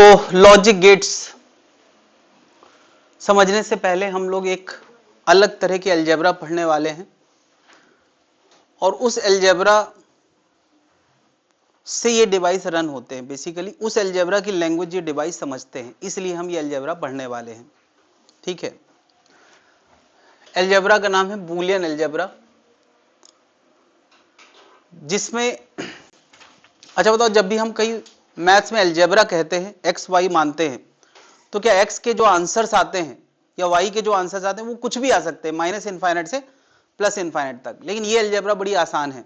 Logic gates समझने से पहले हम लोग एक अलग तरह के अलजेब्रा पढ़ने वाले हैं और उस अलजेब्रा से ये डिवाइस रन होते हैं। बेसिकली उस अलजेब्रा की लैंग्वेज ये डिवाइस समझते हैं, इसलिए हम ये अलजेब्रा पढ़ने वाले हैं। ठीक है, अलजेब्रा का नाम है बूलियन अलजेब्रा, जिसमें अच्छा बताओ, जब भी हम कहीं मैथ्स में अलजेब्रा कहते हैं, एक्स वाई मानते हैं, तो क्या एक्स के जो आंसर्स आते हैं या वाई के जो आंसर्स आते हैं वो कुछ भी आ सकते हैं, माइनस इनफाइनाइट से प्लस इनफाइनाइट तक। लेकिन ये अलजेब्रा बड़ी आसान है।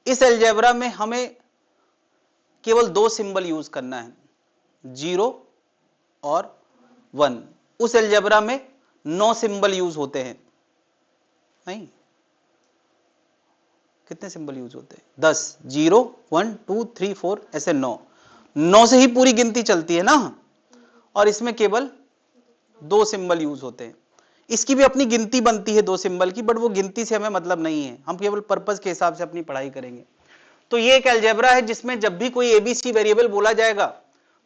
इस अलजेब्रा में हमें केवल दो सिंबल यूज करना है, 0 और 1। उस अलजेब्रा में 9 सिंबल यूज होते हैं। नहीं, कितने सिंबल यूज होते हैं? 10। 0 1 2 3 4 ऐसे 9 से ही पूरी गिनती चलती है ना। और इसमें केवल 2 सिंबल यूज होते हैं। इसकी भी अपनी गिनती बनती है 2 सिंबल की, बट वो गिनती से हमें मतलब नहीं है, हम केवल पर्पस के हिसाब से अपनी पढ़ाई करेंगे। तो ये एक अलजेब्रा है जिसमें जब भी कोई एबीसी वेरिएबल बोला जाएगा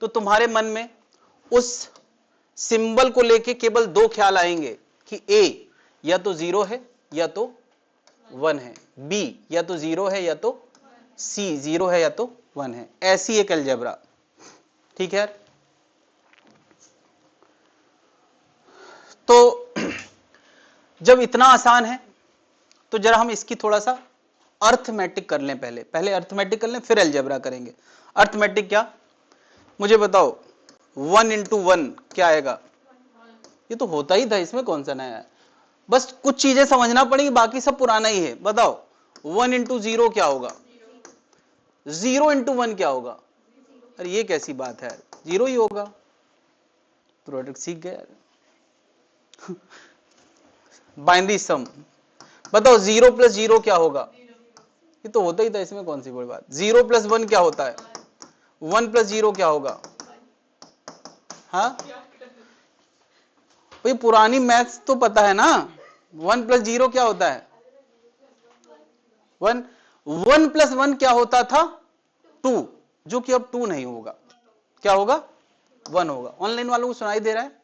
तो तुम्हारे मन में उस सिंबल को लेके केवल 2 ख्याल आएंगे कि ए या तो 0 है या तो 1 है, बी या तो 0 है या तो सी 0 है या तो 1 है। ऐसी एक अलजेब्रा। ठीक है, तो जब इतना आसान है तो जरा हम इसकी थोड़ा सा अर्थमेटिक कर लें। पहले अर्थमेटिक कर लें, फिर अलजेब्रा करेंगे। अर्थमेटिक क्या, मुझे बताओ 1 into 1 क्या आएगा? ये तो होता ही था, इसमें कौन सा नया है? बस कुछ चीजें समझना पड़ेगी, बाकी सब पुराना ही है। बताओ 1 into 0 क्या होगा? 0 into 1 क्या होगा? अरे ये कैसी बात है, 0 ही होगा। प्रोडक्ट सीख गए। बाइनरी सम, बताओ 0 + 0 क्या होगा? ये तो होता ही था, इसमें कौन सी बड़ी बात। 0 + 1 क्या होता है? 1 + 0 क्या होगा? हाँ भाई, पुरानी मैथ्स तो पता है ना। 1 + 0 क्या होता है? 1 1 + 1 क्या होता था? 2, जो कि अब 2 नहीं होगा। क्या होगा? 1 होगा। ऑनलाइन वालों को सुनाई दे रहा है?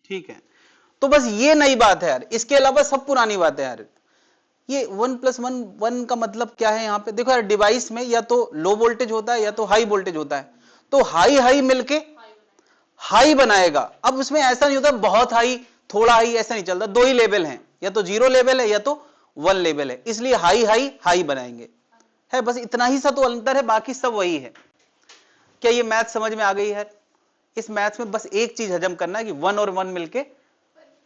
ठीक है, तो बस ये नई बात है यार, इसके अलावा सब पुरानी बात है यार। ये 1 + 1 1 का मतलब क्या है? यहाँ पे देखो यार, डिवाइस में या तो लो वोल्टेज होता है या तो हाई वोल्टेज होता है। तो हाई हाई मिलके हाई बनाएगा। अब उसमें ऐसा नहीं होता बहुत हाई थोड़ा हाई, ऐसा नहीं चलता। 2 ही लेवल हैं, या तो 0 लेवल है या तो 1 लेवल है, इसलिए हाई हाई हाई बनाएंगे। है बस इतना ही सा तो अंतर है, बाकी सब वही है। क्या ये मैथ समझ में आ गई है? इस मैथ में बस एक चीज हजम करना है कि 1 और 1 मिलके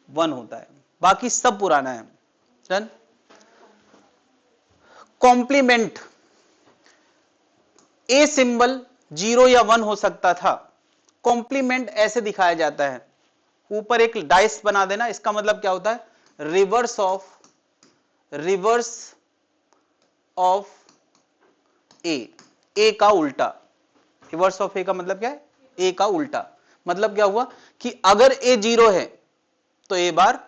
1 होता है, बाकी सब पुराना है। डन। कॉम्प्लीमेंट, ए सिंबल 0 या 1 हो सकता था। कॉम्प्लीमेंट ऐसे दिखाया जाता है, ऊपर एक डाइस बना देना। इसका मतलब क्या होता है? रिवर्स ऑफ ए का उल्टा। रिवर्स ऑफ ए का मतलब क्या है? ए का उल्टा। मतलब क्या हुआ कि अगर ए 0 है तो ए बार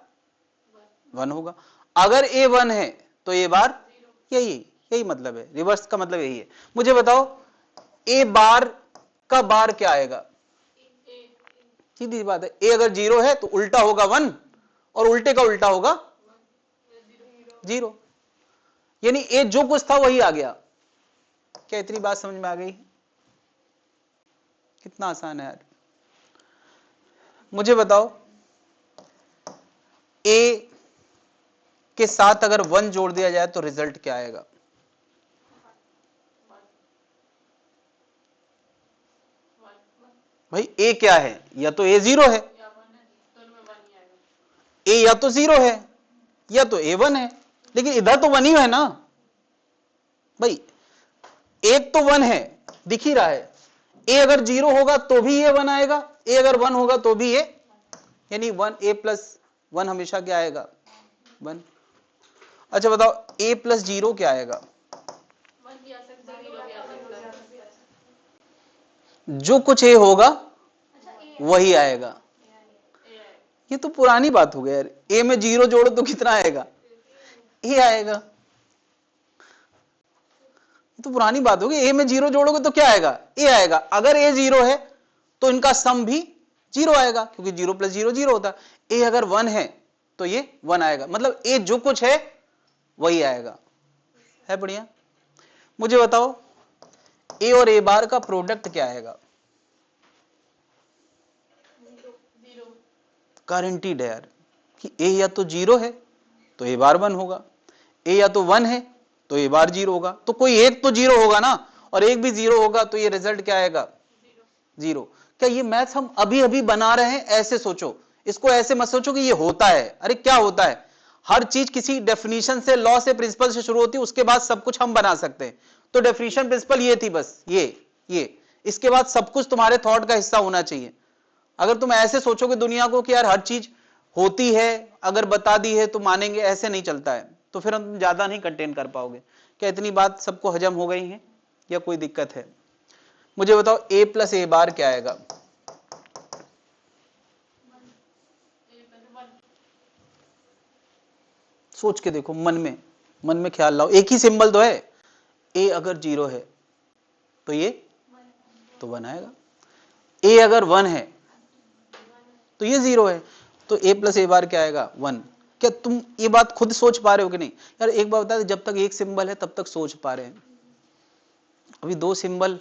1 होगा, अगर ए 1 है तो ए बार, यही मतलब है। रिवर्स का मतलब यही है। मुझे बताओ ए बार का बार क्या आएगा? सीधी बात है, ए अगर 0 है तो उल्टा होगा 1 और उल्टे का उल्टा होगा 0। यानी ए जो कुछ था वही आ गया। क्या इतनी बात समझ में आ गई? कितना आसान है यार। मुझे बताओ ए के साथ अगर 1 जोड़ दिया जाए तो रिजल्ट क्या आएगा? भाई ए क्या है? या तो ए 0 है, ए या तो 0 है या तो ए 1 है, लेकिन इधर तो 1 ही है ना भाई। एक तो 1 है, दिख ही रहा है। ए अगर 0 होगा तो भी ये 1 आएगा, ए अगर 1 होगा तो भी ये, यानी 1 a + 1 हमेशा क्या आएगा? 1। अच्छा बताओ a + 0 क्या आएगा? जो कुछ ए होगा वही आएगा। ये तो पुरानी बात हो गई यार। ए में 0 जोड़ो तो कितना आएगा? ए आएगा। तो पुरानी बात होगी, ए में 0 जोड़ोगे तो क्या आएगा, ए आएगा। अगर ए 0 है तो इनका सम भी 0 आएगा, क्योंकि 0 + 0 0 होता है। ए अगर 1 है तो ये 1 आएगा, मतलब ए जो कुछ है वही आएगा। है बढ़िया। मुझे बताओ ए और ए बार का प्रोडक्ट क्या आएगा? गारंटीड है यार कि ए या तो 0 है तो ए बार 1 होगा, ए या तो 1 है तो ए बार 0 होगा। तो कोई एक तो 0 होगा ना, और एक भी 0 होगा तो ये रिजल्ट क्या आएगा, 0। क्या ये मैथ हम अभी अभी बना रहे हैं? ऐसे सोचो, इसको ऐसे मत सोचो कि ये होता है। अरे क्या होता है, हर चीज किसी डेफिनेशन से, लॉ से, प्रिंसिपल से शुरू होती है, उसके बाद सब कुछ हम बना सकते हैं। तो डेफिनेशन प्रिंसिपल ये थी बस, ये इसके बाद सब कुछ तुम्हारे थॉट का हिस्सा होना चाहिए। अगर तुम ऐसे सोचोगे दुनिया को कि यार हर चीज होती है, अगर बता दी है तो मानेंगे, ऐसे नहीं चलता है, तो फिर हम ज्यादा नहीं कंटेन कर पाओगे। क्या इतनी बात सबको हजम हो गई है या कोई दिक्कत है? मुझे बताओ a + a बार क्या आएगा? सोच के देखो, मन में ख्याल लाओ, एक ही सिंबल तो है। a अगर 0 है तो ये तो 1 आएगा, a अगर 1 है तो ये 0 है, तो a + a बार क्या आएगा, 1। क्या तुम ये बात खुद सोच पा रहे हो कि नहीं? यार एक बात बता दे, जब तक एक सिंबल है तब तक सोच पा रहे हैं, अभी 2 सिंबल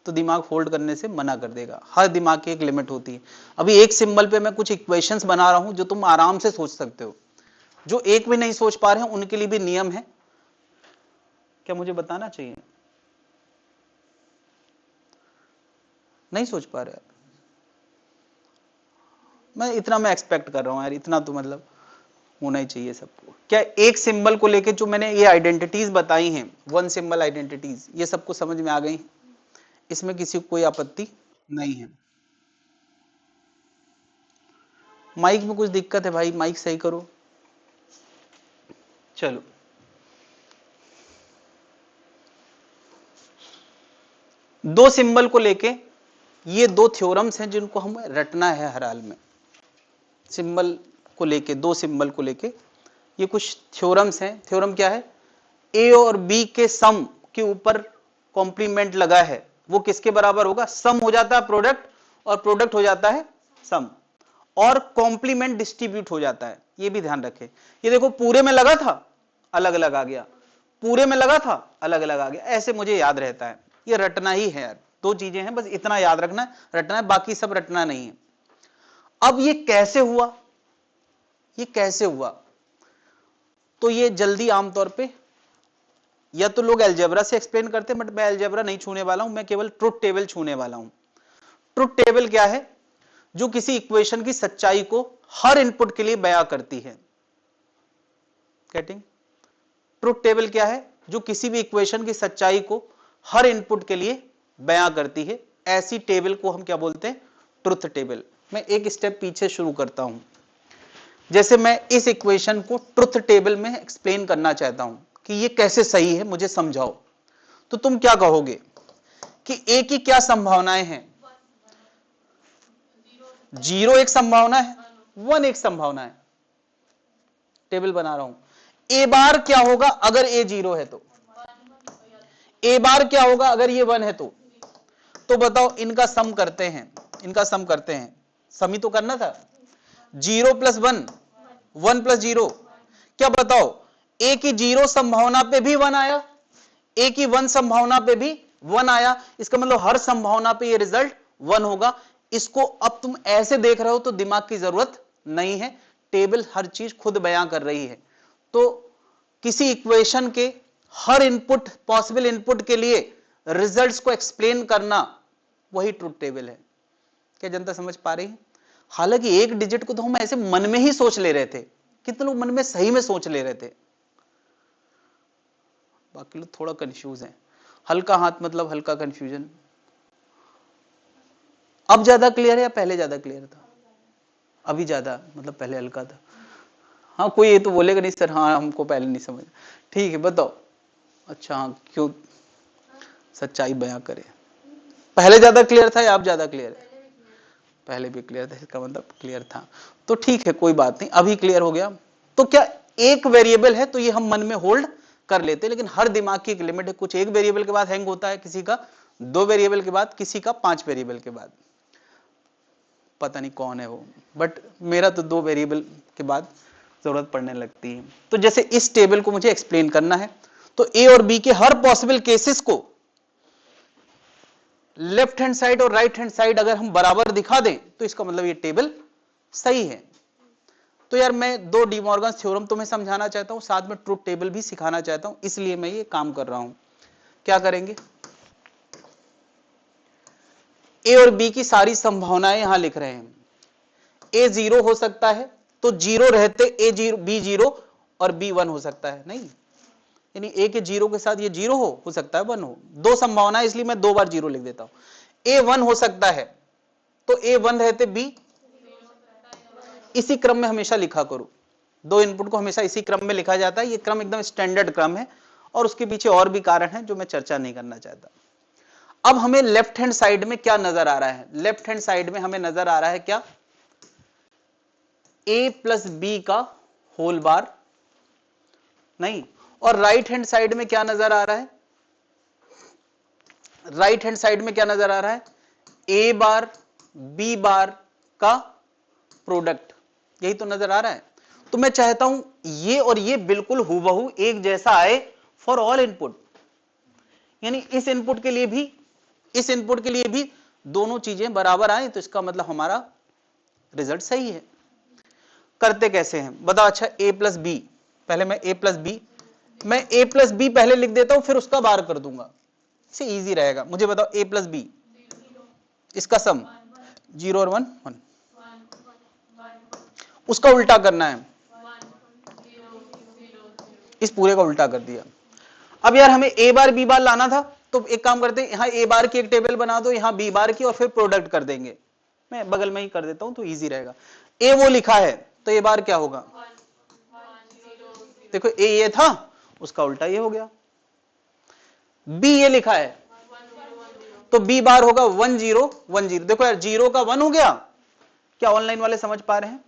तो दिमाग होल्ड करने से मना कर देगा। हर दिमाग की एक लिमिट होती है। अभी एक सिंबल पे मैं कुछ इक्वेशंस बना रहा हूं जो तुम आराम से सोच सकते हो। जो एक भी नहीं सोच पा रहे हैं उनके लिए भी नियम है। क्या मुझे बताना चाहिए? नहीं सोच पा रहे? मैं एक्सपेक्ट कर रहा हूं यार, इतना तो मतलब होना ही चाहिए सबको। क्या एक सिंबल को लेके जो मैंने ये आइडेंटिटीज बताई हैं, 1 सिंबल आइडेंटिटीज, ये सबको समझ में आ गई? इसमें किसी को कोई आपत्ति नहीं है? माइक में कुछ दिक्कत है भाई, माइक सही करो। चलो, दो सिंबल को लेके ये 2 थ्योरम्स हैं जिनको हमें रटना है हर हाल में। सिंबल को लेके, 2 सिंबल को लेके ये कुछ थ्योरम्स हैं। थ्योरम क्या है? ए और बी के सम के ऊपर कॉम्प्लीमेंट लगा है, वो किसके बराबर होगा? सम हो जाता है प्रोडक्ट, और प्रोडक्ट हो जाता है सम, और कॉम्प्लीमेंट डिस्ट्रीब्यूट हो जाता है। ये भी ध्यान रखें। ये देखो, पूरे में लगा था, अलग अलग आ गया, पूरे में लगा था, अलग अलग आ गया। ऐसे मुझे याद रहता है, ये रटना ही है यार। 2 चीजें हैं बस, इतना याद रखना है, रटना है, बाकी सब रटना नहीं है। अब ये कैसे हुआ, ये कैसे हुआ? तो ये जल्दी आमतौर पे या तो लोग अलजेब्रा से एक्सप्लेन करते हैं, बट मैं अलजेब्रा नहीं छूने वाला हूं, मैं केवल ट्रुथ टेबल छूने वाला हूं। ट्रुथ टेबल क्या है? जो किसी इक्वेशन की सच्चाई को हर इनपुट के लिए बयां करती है। गेटिंग? ट्रुथ टेबल क्या है? जो किसी भी इक्वेशन की सच्चाई को हर इनपुट के लिए बयां करती है। ऐसी टेबल को हम क्या बोलते हैं? Truth table. मैं एक स्टेप पीछे शुरू करता हूं। जैसे मैं इस इक्वेशन को ट्रुथ टेबल में एक्सप्लेन करना चाहता हूं कि ये कैसे सही है, मुझे समझाओ। तो तुम क्या कहोगे कि ए की क्या संभावनाएं हैं? 0 एक संभावना है, 1 एक संभावना है। टेबल बना रहा हूं। ए बार क्या होगा अगर ए 0 है तो? ए बार क्या होगा अगर ये 1 है तो बताओ, इनका सम करते हैं, इनका सम करते हैं। सम ही तो करना था। 0 + 1, 1 + 0। क्या बताओ, ए की 0 संभावना पे भी 1 आया, ए की 1 संभावना पे भी 1 आया। इसका मतलब हर संभावना पे ये रिजल्ट 1 होगा। इसको अब तुम ऐसे देख रहे हो तो दिमाग की जरूरत नहीं है, टेबल हर चीज खुद बयां कर रही है। तो किसी इक्वेशन के हर इनपुट, पॉसिबल इनपुट के लिए रिजल्ट्स को एक्सप्लेन करना, वही ट्रुथ टेबल है। क्या जनता समझ पा रही है? हालांकि एक डिजिट को तो हम ऐसे मन में ही सोच ले रहे थे, कितने लोग मन में सही में सोच ले रहे थे, बाकी लोग थोड़ा कंफ्यूज हैं। हल्का हाथ मतलब हल्का कंफ्यूजन। अब ज्यादा क्लियर है या पहले ज्यादा क्लियर था? अभी ज्यादा, मतलब पहले हल्का था। हाँ, कोई ये तो बोलेगा नहीं सर, हाँ हमको पहले नहीं समझ। ठीक है, बताओ। अच्छा, हाँ, क्यों? सच्चाई बयां करे। पहले ज्यादा क्लियर था या अब ज्यादा क्लियर है? पहले भी क्लियर था, इसका मतलब क्लियर था। तो ठीक है, कोई बात नहीं, अभी क्लियर हो गया। तो क्या एक वेरिएबल है तो ये हम मन में होल्ड कर लेते, लेकिन हर दिमाग की एक लिमिट है। कुछ एक वेरिएबल के बाद हैंग होता है, किसी का 2 वेरिएबल के बाद, किसी का 5 वेरिएबल के बाद। पता नहीं कौन है वो, बट मेरा तो 2 वेरिएबल के बाद जरूरत पड़ने लगती है। तो जैसे इस टेबल को मुझे एक्सप्लेन करना है, तो ए और बी के हर पॉसिबल केसेस को लेफ्ट हैंड साइड और राइट हैंड साइड अगर हम बराबर दिखा दें तो इसका मतलब ये टेबल सही है। तो यार मैं 2 डी मॉर्गन्स थ्योरम तुम्हें समझाना चाहता हूं, साथ में ट्रुथ टेबल भी सिखाना चाहता हूं, इसलिए मैं ये काम कर रहा हूं। क्या करेंगे, ए और बी की सारी संभावनाएं यहां लिख रहे हैं। ए 0 हो सकता है, तो 0 रहते ए 0 बी 0 और बी 1 हो सकता है, नहीं, यानी ए के 0 के साथ ये 0 हो सकता है 1 हो। 2 संभावना है, इसलिए मैं 2 बार 0 लिख देता हूं। ए 1 हो सकता है, तो ए 1 रहते बी, इसी क्रम में हमेशा लिखा करो। 2 इनपुट को हमेशा इसी क्रम में लिखा जाता है, ये क्रम एकदम स्टैंडर्ड क्रम है, और उसके पीछे और भी कारण है जो मैं चर्चा नहीं करना चाहता। अब हमें लेफ्ट हैंड साइड में क्या नजर आ रहा है, लेफ्ट हैंड साइड में हमें नजर आ रहा है क्या, a प्लस बी का होल बार, नहीं, और राइट हैंड साइड में क्या नजर आ रहा है, राइट हैंड साइड में क्या नजर आ रहा है, a बार b बार का प्रोडक्ट, यही तो नजर आ रहा है। तो मैं चाहता हूं ये और ये बिल्कुल हूबहू एक जैसा आए फॉर ऑल इनपुट, यानी इस इनपुट के लिए भी, इस इनपुट के लिए भी दोनों चीजें बराबर आए, तो इसका मतलब हमारा रिजल्ट सही है। करते कैसे हैं बताओ। अच्छा a प्लस बी, पहले मैं a प्लस बी, मैं a प्लस बी पहले लिख देता हूं, फिर उसका बार कर दूंगा, इससे इजी रहेगा। मुझे बताओ a प्लस बी, इसका सम 0 और 1 1, उसका उल्टा करना है, इस पूरे का उल्टा कर दिया। अब यार हमें a बार b बार लाना था, तो एक काम करते हैं, यहां a बार की एक टेबल बना दो, यहां b बार की, और फिर प्रोडक्ट कर देंगे। मैं बगल में ही कर देता हूं तो इजी रहेगा। a वो लिखा है, तो a बार क्या होगा, देखो a ये था, उसका उल्टा ये हो गया। b ये लिखा है, तो b बार होगा 1 0 1 0। देखो यार 0 का 1 हो गया, क्या ऑनलाइन वाले समझ पा रहे हैं।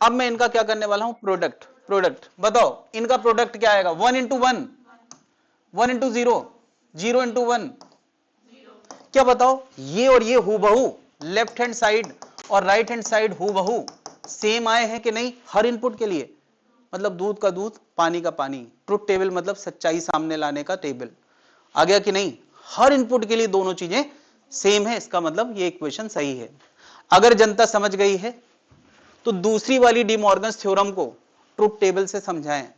अब मैं इनका क्या करने वाला हूं, प्रोडक्ट, प्रोडक्ट बताओ इनका प्रोडक्ट क्या आएगा, 1 इंटू 1, 1 इंटू 0, 0 इंटू 1, क्या बताओ, ये और ये हूबहू लेफ्ट हैंड साइड और राइट हैंड साइड हूबहू सेम आए हैं कि नहीं, हर इनपुट के लिए, मतलब दूध का दूध पानी का पानी। ट्रुथ टेबल मतलब सच्चाई सामने लाने का टेबल, आ गया कि नहीं, हर इनपुट के लिए दोनों चीजें सेम है, इसका मतलब ये इक्वेशन सही है। अगर जनता समझ गई है तो दूसरी वाली डी मॉर्गन्स थ्योरम को ट्रुथ टेबल से समझाएं।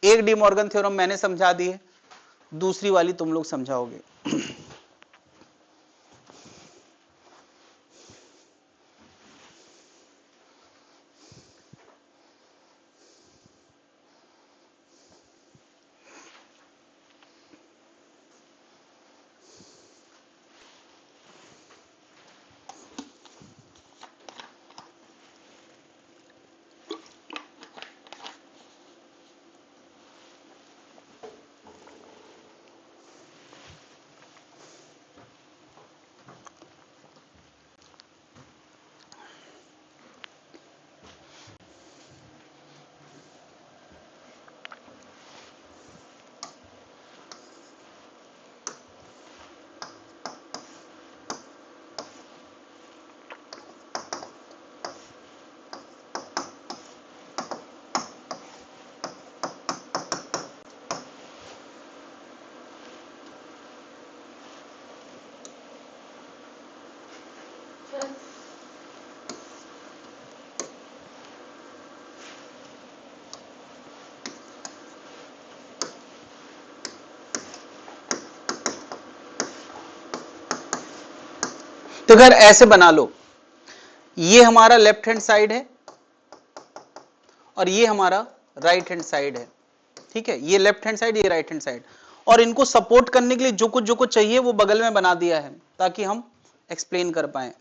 एक डी मॉर्गन थ्योरम मैंने समझा दी है, दूसरी वाली तुम लोग समझाओगे। तो अगर ऐसे बना लो, ये हमारा लेफ्ट हैंड साइड है और ये हमारा राइट हैंड साइड है, ठीक है, ये लेफ्ट हैंड साइड, ये राइट हैंड साइड, और इनको सपोर्ट करने के लिए जो कुछ चाहिए वो बगल में बना दिया है ताकि हम एक्सप्लेन कर पाए।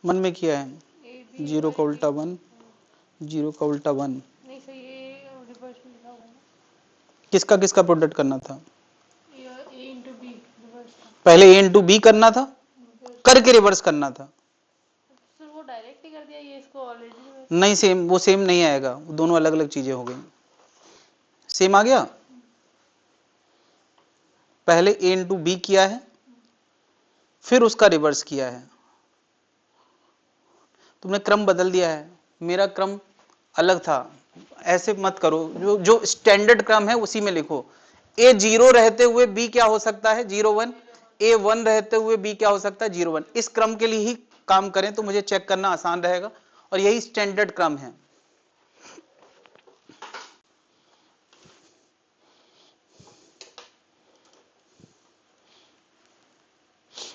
मन में किया है, 0 का उल्टा 1, 0 का उल्टा 1, नहीं सही, ये रिवर्स में लिखा हुआ है ना, किसका किसका प्रोडक्ट करना था, ए इंटू बी रिवर्स था, पहले ए इंटू बी करना था, करके रिवर्स करना था, नहीं सेम, वो सेम नहीं आएगा, वो दोनों अलग अलग चीजें हो गई। सेम आ गया, पहले ए इंटू बी किया है, फिर उसका रिवर्स किया है, तुमने क्रम बदल दिया है, मेरा क्रम अलग था। ऐसे मत करो, जो जो स्टैंडर्ड क्रम है उसी में लिखो। ए 0 रहते हुए बी क्या हो सकता है 0 1, ए 1 रहते हुए बी क्या हो सकता है 0 1। इस क्रम के लिए ही काम करें तो मुझे चेक करना आसान रहेगा, और यही स्टैंडर्ड क्रम है।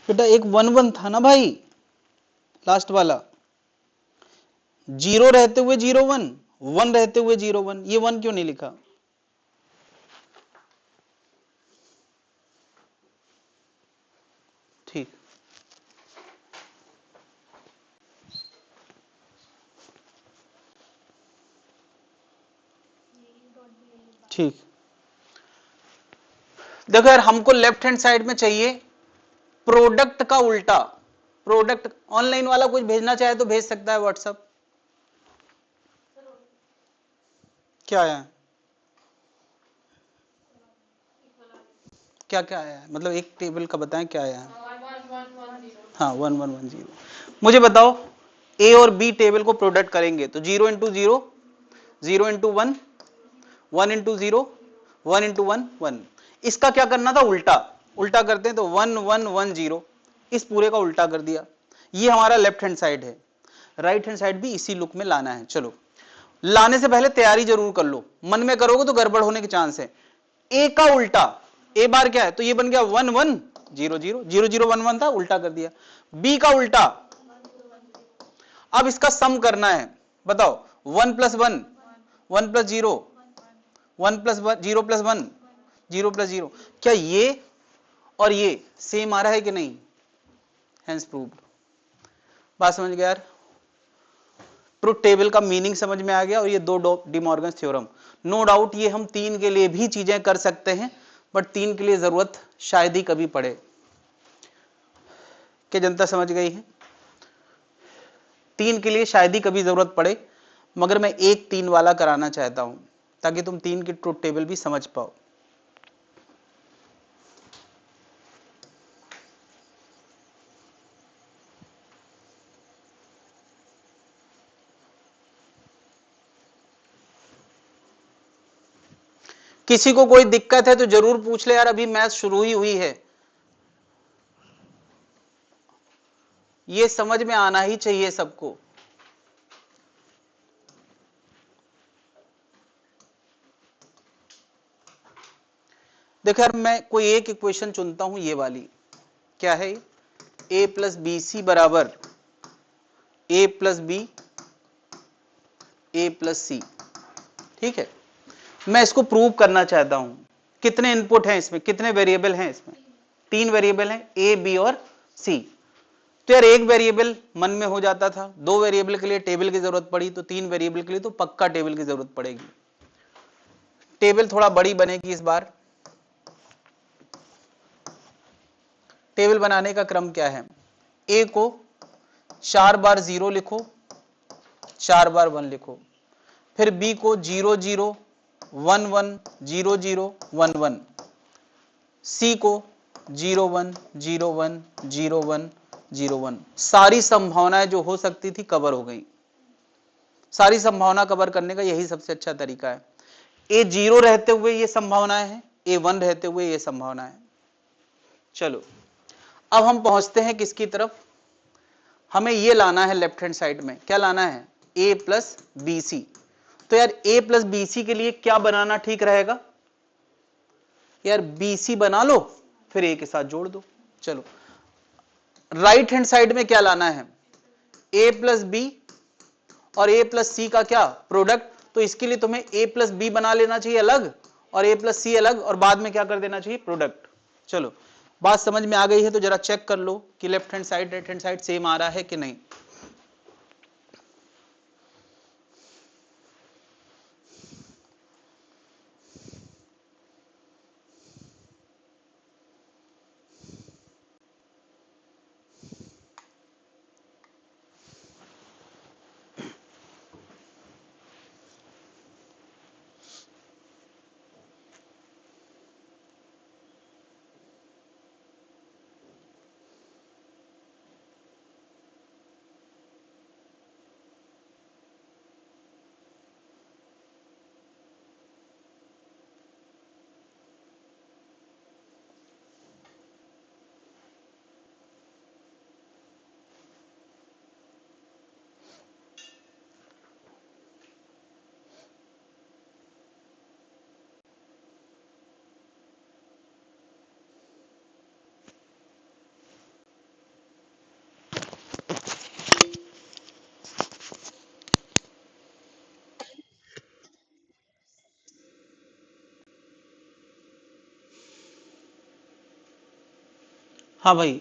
बेटा एक 1 1 था ना भाई, लास्ट वाला, 0 रहते हुए 0 1, 1 रहते हुए 0 1, ये 1 क्यों नहीं लिखा? ठीक, ठीक। देखो यार, हमको लेफ्ट हैंड साइड में चाहिए प्रोडक्ट का उल्टा। प्रोडक्ट, ऑनलाइन वाला कुछ भेजना चाहे तो भेज सकता है व्हाट्सएप। क्या आया है? क्या क्या आया है, मतलब एक टेबल का बताएं क्या आया है। हाँ 1 1 1 0। मुझे बताओ, ए और बी टेबल को प्रोडक्ट करेंगे तो 0 इंटू 0, 0 इंटू 1, 1 इंटू 0, 1 इंटू 1 1। इसका क्या करना था उल्टा, उल्टा करते हैं तो 1 1 1 0, इस पूरे का उल्टा कर दिया। ये हमारा लेफ्ट हैंड साइड है। राइट हैंड साइड भी इसी लुक में लाना है। चलो, लाने से पहले तैयारी जरूर कर लो, मन में करोगे तो गड़बड़ होने के चांस है। ए का उल्टा, ए बार क्या है तो ये बन गया 1 1 0 0, 0 0 1 1 था, उल्टा कर दिया। बी का उल्टा, अब इसका सम करना है, बताओ 1 plus 1, 1 plus 0, 1 plus 0 plus 1, 0 plus 0। क्या ये और ये सेम आ रहा है कि नहीं? Hence proved. बात समझ गया यार? ट्रुथ टेबल का मीनिंग समझ में आ गया, और ये दो डिमॉर्गन्स थ्योरम। नो डाउट ये हम 3 के लिए भी चीजें कर सकते हैं, बट 3 के लिए जरूरत शायद ही कभी पड़े। क्या जनता समझ गई है? 3 के लिए शायद ही कभी जरूरत पड़े, मगर मैं एक 3 वाला कराना चाहता हूं ताकि तुम 3 की ट्रुथ टेबल भी समझ पाओ। किसी को कोई दिक्कत है तो जरूर पूछ ले यार, अभी मैथ शुरू ही हुई है, ये समझ में आना ही चाहिए सबको। देखो यार, मैं कोई एक इक्वेशन चुनता हूं, ये वाली क्या है, ए प्लस बी सी बराबर ए प्लस बी ए प्लस सी। ठीक है, मैं इसको प्रूव करना चाहता हूं। कितने इनपुट हैं इसमें, कितने वेरिएबल हैं इसमें? 3 वेरिएबल हैं, ए बी और सी। तो यार एक वेरिएबल मन में हो जाता था, 2 वेरिएबल के लिए टेबल की जरूरत पड़ी, तो 3 वेरिएबल के लिए तो पक्का टेबल की जरूरत पड़ेगी। टेबल थोड़ा बड़ी बनेगी इस बार। टेबल बनाने का क्रम क्या है, ए को 4 बार 0 लिखो, 4 बार 1 लिखो, फिर बी को 0 0 1 1 0 0 1 1, सी को 0 1 0 1 0 1 0 1। सारी संभावनाएं जो हो सकती थी कवर हो गई। सारी संभावना कवर करने का यही सबसे अच्छा तरीका है। ए 0 रहते हुए ये संभावनाएं हैं, ए 1 रहते हुए ये संभावना है। चलो, अब हम पहुंचते हैं किसकी तरफ, हमें ये लाना है लेफ्ट हैंड साइड में। क्या लाना है, ए प्लस बी सी। तो यार ए प्लस बी सी के लिए क्या बनाना ठीक रहेगा, यार बी सी बना लो, फिर ए के साथ जोड़ दो। चलो, राइट हैंड साइड में क्या लाना है, ए प्लस बी और ए प्लस सी का क्या प्रोडक्ट। तो इसके लिए तुम्हें ए प्लस बी बना लेना चाहिए अलग, और ए प्लस सी अलग, और बाद में क्या कर देना चाहिए, प्रोडक्ट। चलो, बात समझ में आ गई है तो जरा चेक कर लो कि left hand side right hand side same आ रहा है कि नहीं। हाँ भाई,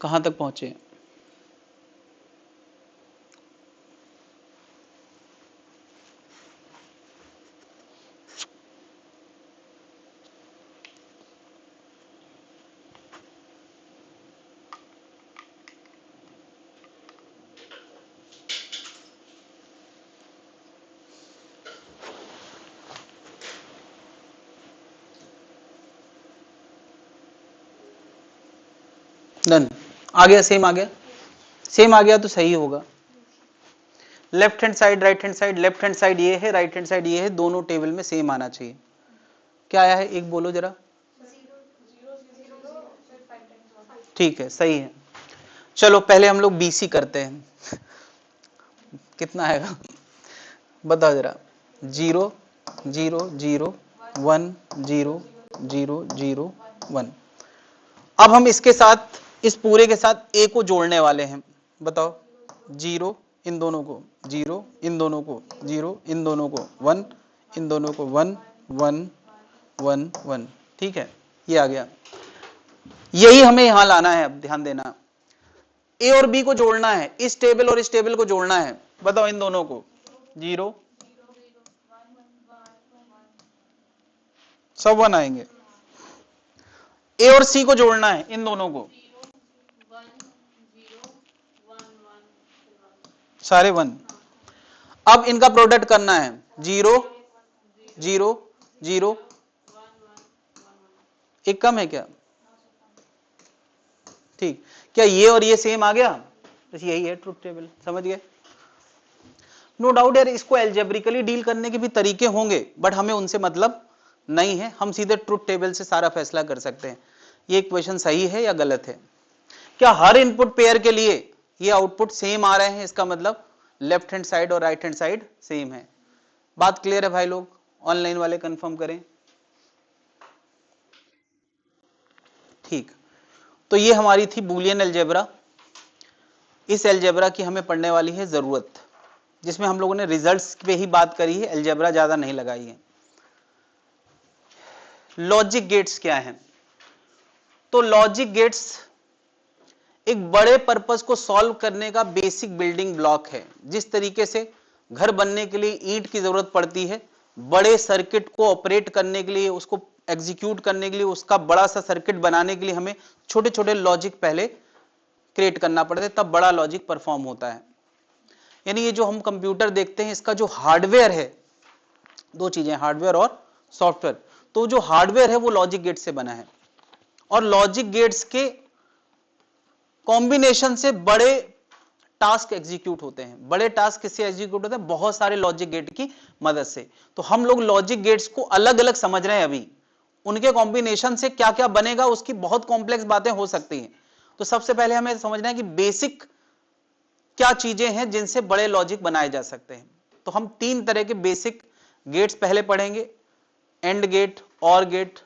कहां तक पहुंचे? डन, आ गया, सेम आ गया, सेम आ गया तो सही होगा। Left hand side, right hand side, left hand side ये है, राइट हैंड साइड ये है, दोनों टेबल में सेम आना चाहिए। क्या आया है, एक बोलो जरा। ठीक है, सही है। चलो पहले हम लोग बीसी करते हैं। कितना आएगा बताओ जरा। 0 0 0 1 0 0 0 1। अब हम इसके साथ, इस पूरे के साथ ए को जोड़ने वाले हैं। बताओ, 0 इन दोनों को, 0 इन दोनों को, 0 इन दोनों को, 1 इन दोनों को, 1 1 1 1। ठीक है, ये आ गया। यही हमें यहां लाना है। अब ध्यान देना, ए और बी को जोड़ना है, इस टेबल और इस टेबल को जोड़ना है। बताओ इन दोनों को, 0 सब 1 आएंगे। ए और सी को जोड़ना है, इन दोनों को, सारे 1। अब इनका प्रोडक्ट करना है, 0 0 0। एक कम है क्या? ठीक, क्या ये और ये सेम आ गया? बस यही है ट्रुथ टेबल, समझ गए? नो डाउट यार, इसको एल्जेब्रिकली डील करने के भी तरीके होंगे, बट हमें उनसे मतलब नहीं है। हम सीधे ट्रुथ टेबल से सारा फैसला कर सकते हैं ये इक्वेशन सही है या गलत है। क्या हर इनपुट पेयर के लिए ये आउटपुट सेम आ रहे हैं? इसका मतलब लेफ्ट हैंड साइड और राइट हैंड साइड सेम है। बात क्लियर है भाई लोग? ऑनलाइन वाले कंफर्म करें। ठीक, तो ये हमारी थी बूलियन अलजेब्रा। इस अलजेब्रा की हमें पढ़ने वाली है जरूरत, जिसमें हम लोगों ने रिजल्ट्स पे ही बात करी है, अलजेब्रा ज्यादा नहीं लगाई है। लॉजिक गेट्स क्या है? तो लॉजिक गेट्स एक बड़े पर्पस को सॉल्व करने का बेसिक बिल्डिंग ब्लॉक है। जिस तरीके से घर बनने के लिए ईंट की जरूरत पड़ती है, बड़े सर्किट को ऑपरेट करने के लिए, उसको एग्जीक्यूट करने के लिए, उसका बड़ा सा सर्किट बनाने के लिए हमें छोटे छोटे लॉजिक पहले क्रिएट करना पड़ता है, तब बड़ा लॉजिक परफॉर्म होता है। यानी ये जो हम कंप्यूटर देखते हैं, इसका जो हार्डवेयर है, दो चीजें, हार्डवेयर और सॉफ्टवेयर। तो जो हार्डवेयर है वो लॉजिक गेट से बना है, और लॉजिक गेट्स के कॉम्बिनेशन से बड़े टास्क एग्जीक्यूट होते हैं। बड़े टास्क किससे एग्जीक्यूट होते हैं? बहुत सारे लॉजिक गेट की मदद से। तो हम लोग लॉजिक गेट्स को अलग अलग समझ रहे हैं अभी, उनके कॉम्बिनेशन से क्या क्या बनेगा उसकी बहुत कॉम्प्लेक्स बातें हो सकती हैं। तो सबसे पहले हमें समझना है कि बेसिक क्या चीजें हैं जिनसे बड़े लॉजिक बनाए जा सकते हैं। तो हम 3 तरह के बेसिक गेट्स पहले पढ़ेंगे, एंड गेट, और गेट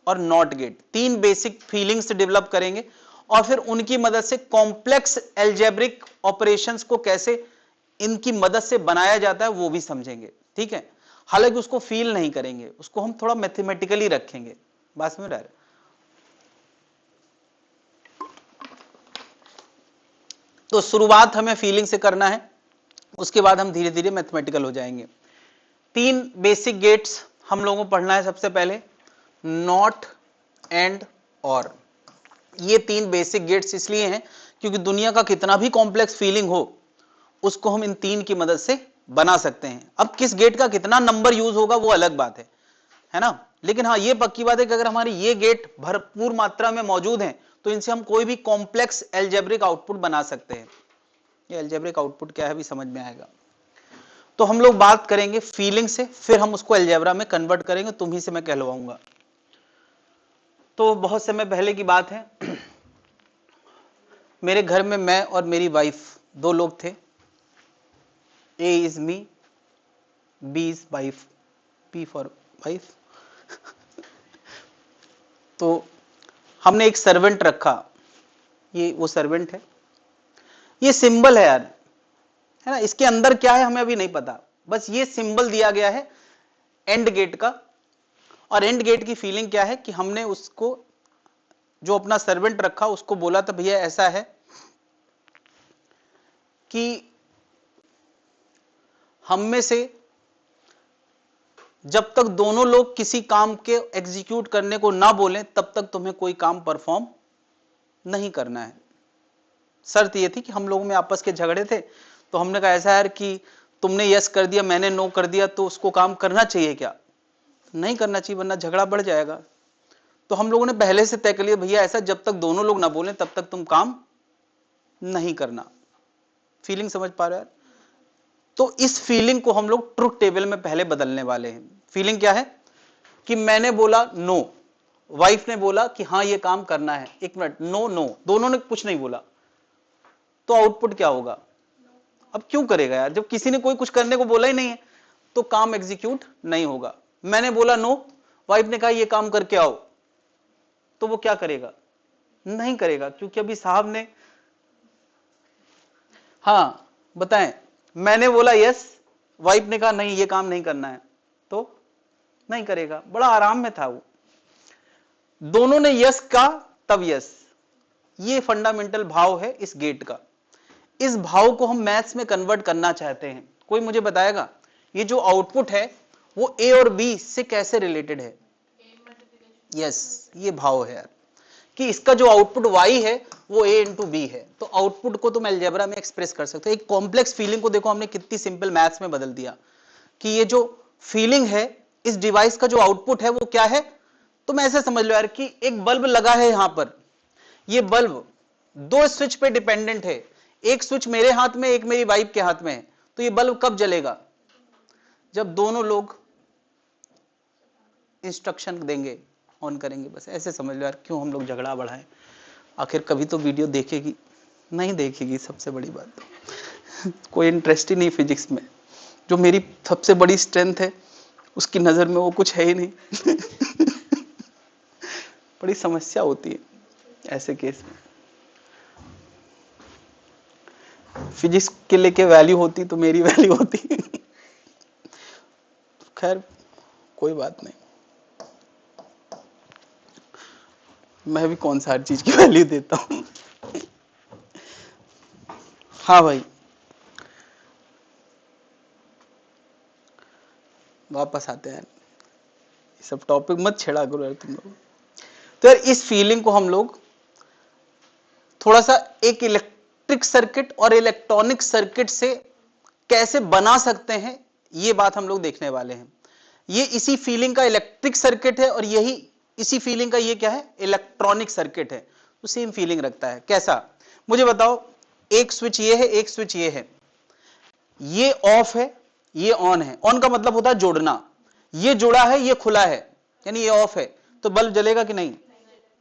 और not gate. 3 basic feelings develop करेंगे, और फिर उनकी मदद से कॉम्प्लेक्स एल्जेब्रिक ऑपरेशंस को कैसे इनकी मदद से बनाया जाता है वो भी समझेंगे। ठीक है, हालांकि उसको फील नहीं करेंगे, उसको हम थोड़ा मैथमेटिकली रखेंगे। बात समझ रहा है? तो शुरुआत हमें फीलिंग से करना है, उसके बाद हम धीरे धीरे मैथमेटिकल हो जाएंगे। 3 बेसिक गेट्स हम लोगों को पढ़ना है। सबसे पहले नॉट, एंड, और। ये 3 बेसिक गेट्स इसलिए हैं क्योंकि दुनिया का कितना भी कॉम्प्लेक्स फीलिंग हो, उसको हम इन 3 की मदद से बना सकते हैं। अब किस गेट का कितना नंबर यूज होगा वो अलग बात है ना? लेकिन हाँ, ये पक्की बात है कि अगर हमारे ये गेट भरपूर मात्रा में मौजूद हैं तो इनसे हम कोई भी कॉम्प्लेक्स एल्जेब्रिक आउटपुट बना सकते हैं। ये एल्जेब्रिक आउटपुट क्या है भी समझ में आएगा। तो हम लोग बात करेंगे फीलिंग से, फिर हम उसको एल्जेब्रा में कन्वर्ट करेंगे, तुम ही से मैं कहलवाऊंगा। तो बहुत समय पहले की बात है, मेरे घर में मैं और मेरी वाइफ 2 लोग थे। A is me, B is wife, P for wife. तो हमने एक सर्वेंट रखा, ये वो सर्वेंट है। ये सिंबल है यार, है ना? इसके अंदर क्या है हमें अभी नहीं पता, बस ये सिंबल दिया गया है एंड गेट का। और एंड गेट की फीलिंग क्या है कि हमने उसको जो अपना सर्वेंट रखा उसको बोला था भैया ऐसा है कि हम में से जब तक दोनों लोग किसी काम के एग्जीक्यूट करने को ना बोलें तब तक तुम्हें कोई काम परफॉर्म नहीं करना है। शर्त यह थी कि हम लोगों में आपस के झगड़े थे, तो हमने कहा ऐसा यार कि तुमने यस कर दिया मैंने नो कर दिया तो उसको काम करना चाहिए क्या? नहीं करना चाहिए, वरना झगड़ा बढ़ जाएगा। तो हम लोगों ने पहले से तय कर लिया भैया ऐसा जब तक दोनों लोग ना बोलें तब तक तुम काम नहीं करना। फीलिंग समझ पा रहे हो? तो इस फीलिंग को हम लोग ट्रुथ टेबल में पहले बदलने वाले हैं। फीलिंग क्या है कि मैंने बोला नो, वाइफ ने बोला कि हाँ ये काम करना है, एक मिनट, नो नो, दोनों ने कुछ नहीं बोला, तो आउटपुट क्या होगा? अब क्यों करेगा यार, जब किसी ने कोई कुछ करने को बोला ही नहीं है तो काम एग्जीक्यूट नहीं होगा। मैंने बोला नो, वाइफ ने कहा ये काम करके आओ, तो वो क्या करेगा? नहीं करेगा, क्योंकि अभी साहब ने, हाँ बताएं, मैंने बोला यस, वाइफ ने कहा नहीं ये काम नहीं करना है, तो नहीं करेगा। बड़ा आराम में था वो, दोनों ने यस का तब यस। ये फंडामेंटल भाव है इस गेट का। इस भाव को हम मैथ्स में कन्वर्ट करना चाहते हैं। कोई मुझे बताएगा ये जो आउटपुट है वो ए और बी से कैसे रिलेटेड है? यस, ये भाव है यार कि इसका जो आउटपुट y है वो a इंटू बी है। तो आउटपुट को तुम अलजेब्रा में एक्सप्रेस कर सकते हो। एक कॉम्प्लेक्स फीलिंग को देखो हमने कितनी सिंपल मैथ्स में बदल दिया कि ये जो फीलिंग है इस डिवाइस का जो आउटपुट है वो क्या है? तुम ऐसे समझ लो यार कि एक बल्ब लगा है यहां पर, ये बल्ब दो स्विच पे डिपेंडेंट है, एक स्विच मेरे हाथ में एक मेरी वाइफ के हाथ में है, तो ये बल्ब कब जलेगा? जब दोनों लोग इंस्ट्रक्शन देंगे, ऑन करेंगे। बस ऐसे समझ लो यार क्यों हम लोग झगड़ा बढ़ाएं। आखिर कभी तो वीडियो देखेगी नहीं देखेगी, सबसे बड़ी बात कोई इंटरेस्ट ही नहीं फिजिक्स में। जो मेरी सबसे बड़ी स्ट्रेंथ है उसकी नजर में वो कुछ है ही नहीं बड़ी समस्या होती है ऐसे केस में। फिजिक्स के लेके वैल्यू होती तो मेरी वैल्यू होती खैर कोई बात नहीं, मैं भी कौन सा हर चीज की वैल्यू देता हूं। हाँ भाई, वापस आते हैं, सब टॉपिक मत छेड़ा करो यार तुम लोग। तो यार इस फीलिंग को हम लोग थोड़ा सा एक इलेक्ट्रिक सर्किट और इलेक्ट्रॉनिक सर्किट से कैसे बना सकते हैं ये बात हम लोग देखने वाले हैं। ये इसी फीलिंग का इलेक्ट्रिक सर्किट है और यही इसी फीलिंग का ये क्या है? इलेक्ट्रॉनिक सर्किट है। तो सेम फीलिंग रखता है। कैसा मुझे बताओ? एक स्विच ये है, एक स्विच ये है, ये ऑफ है ये ऑन है। ऑन का मतलब होता है जोड़ना, ये जुड़ा है ये खुला है, यानी ये ऑफ है, तो बल्ब जलेगा कि नहीं?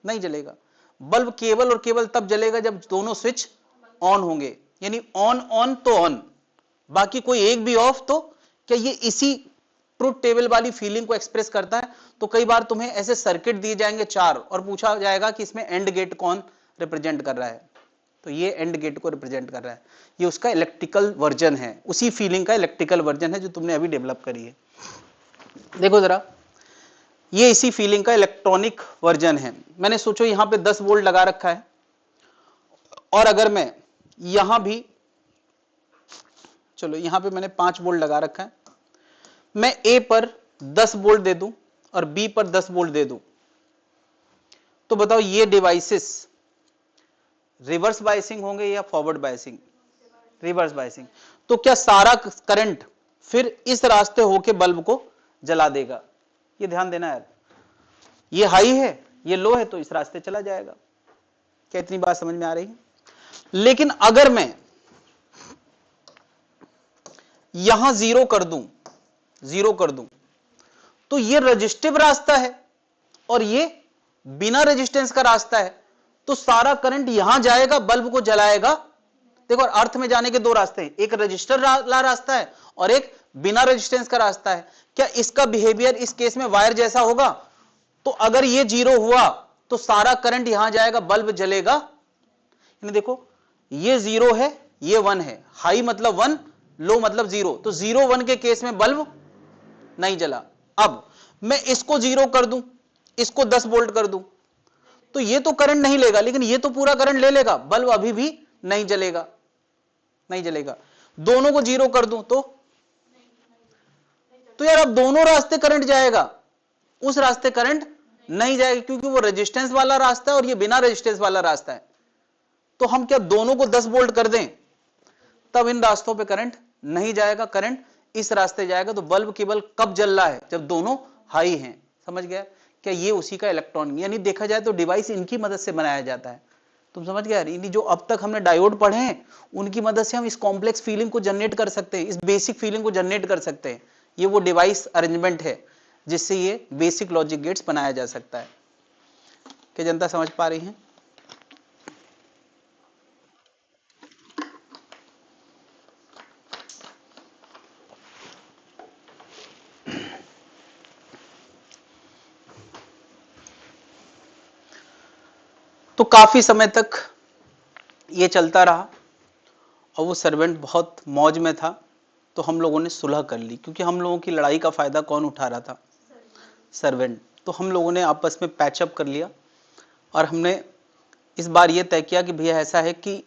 नहीं जलेगा। बल्ब केवल और केवल तब जलेगा जब दोनों स्विच ऑन होंगे, यानी ऑन ऑन तो ऑन, बाकी कोई एक भी ऑफ तो क्या? ये इसी ट्रुथ टेबल वाली फीलिंग को एक्सप्रेस करता है। तो कई बार तुम्हें ऐसे सर्किट दिए जाएंगे 4 और पूछा जाएगा कि इसमें एंड गेट कौन रिप्रेजेंट कर रहा है, तो ये एंड गेट को रिप्रेजेंट कर रहा है। ये उसका इलेक्ट्रिकल वर्जन है, उसी फीलिंग का इलेक्ट्रिकल वर्जन है जो तुमने अभी डेवलप करी है। देखो जरा, ये इसी फीलिंग का इलेक्ट्रॉनिक वर्जन है। मैंने सोचो यहां पे 10 वोल्ट लगा रखा है और अगर मैं यहां भी, चलो यहां पे मैंने 5 वोल्ट लगा रखा है, मैं ए पर 10 वोल्ट दे दूं और बी पर 10 वोल्ट दे दूं, तो बताओ ये डिवाइसेस रिवर्स बायसिंग होंगे या फॉरवर्ड बायसिंग? Reverse biasing. तो क्या सारा करंट फिर इस रास्ते होके बल्ब को जला देगा? ये ध्यान देना यार, ये हाई है ये लो है तो इस रास्ते चला जाएगा। क्या इतनी बात समझ में आ रही है? लेकिन अगर मैं यहां जीरो कर दूं तो ये रजिस्टिव रास्ता है और ये बिना रेजिस्टेंस का रास्ता है, तो सारा करंट यहां जाएगा बल्ब को जलाएगा। देखो अर्थ में जाने के 2 रास्ते हैं, एक रजिस्टर वाला रास्ता है और एक बिना रेजिस्टेंस का रास्ता है। क्या इसका बिहेवियर इस केस में वायर जैसा होगा? तो अगर ये 0 हुआ तो सारा करंट यहां जाएगा बल्ब जलेगा। देखो ये 0 है ये 1 है, हाई मतलब 1 लो मतलब 0, तो 0 1 के केस में बल्ब नहीं जला। अब मैं इसको 0 कर दूं, इसको 10 वोल्ट कर दूं, तो ये तो करंट नहीं लेगा, लेकिन ये तो पूरा करंट ले लेगा, बल्ब अभी भी नहीं जलेगा, नहीं जलेगा। दोनों को जीरो कर दूं तो यार अब दोनों रास्ते करंट जाएगा, उस रास्ते करंट नहीं जाएगा, क्योंकि वो रेजिस्टेंस वाला रास्ता है और ये बिना रेजिस्टेंस वाला रास्ता है। तो हम क्या दोनों को 10 वोल्ट कर दें, तब इन रास्तों पे करंट नहीं जाएगा, करंट इस रास्ते जाएगा। तो बल्ब केवल कब जल रहा है, जब दोनों हाई हैं। समझ गया? क्या ये उसी का इलेक्ट्रॉन, यानी देखा जाए तो डिवाइस इनकी मदद से बनाया जाता है। तुम समझ गया? यानी जो अब तक हमने डायोड पढ़े हैं उनकी मदद से हम इस कॉम्प्लेक्स फीलिंग को जनरेट कर सकते हैं, इस बेसिक फीलिंग को जनरेट कर सकते हैं। ये वो डिवाइस अरेंजमेंट है जिससे ये बेसिक लॉजिक गेट्स बनाया जा सकता है। क्या जनता समझ पा रही है? तो काफी समय तक ये चलता रहा और वो सर्वेंट बहुत मौज में था। तो हम लोगों ने सुलह कर ली, क्योंकि हम लोगों की लड़ाई का फायदा कौन उठा रहा था? सर्वेंट। तो हम लोगों ने आपस में पैचअप कर लिया और हमने इस बार ये तय किया कि भैया ऐसा है कि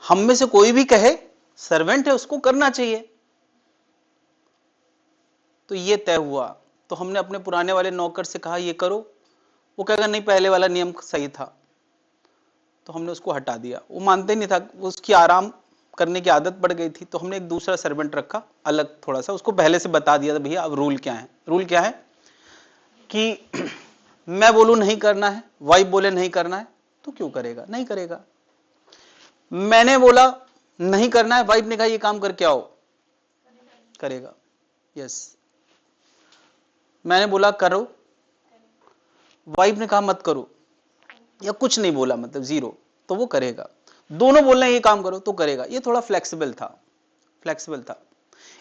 हम में से कोई भी कहे सर्वेंट है उसको करना चाहिए। तो ये तय हुआ। तो हमने अपने पुराने वाले नौकर से कहा ये करो, वो कहेगा नहीं पहले वाला नियम सही था। तो हमने उसको हटा दिया, वो मानते नहीं था, उसकी आराम करने की आदत पड़ गई थी। तो हमने एक दूसरा सर्वेंट रखा अलग थोड़ा सा, उसको पहले से बता दिया था भैया अब रूल क्या है। रूल क्या है कि मैं बोलूं नहीं करना है, वाइफ बोले नहीं करना है, तो क्यों करेगा? नहीं करेगा। मैंने बोला नहीं करना है, वाइफ ने कहा ये काम करके आओ, करेगा। यस। मैंने बोला करो, वाइफ ने कहा मत करो, या कुछ नहीं बोला मतलब जीरो, तो वो करेगा। दोनों बोल रहे हैं ये काम करो तो करेगा। ये थोड़ा फ्लेक्सिबल था, फ्लेक्सिबल था।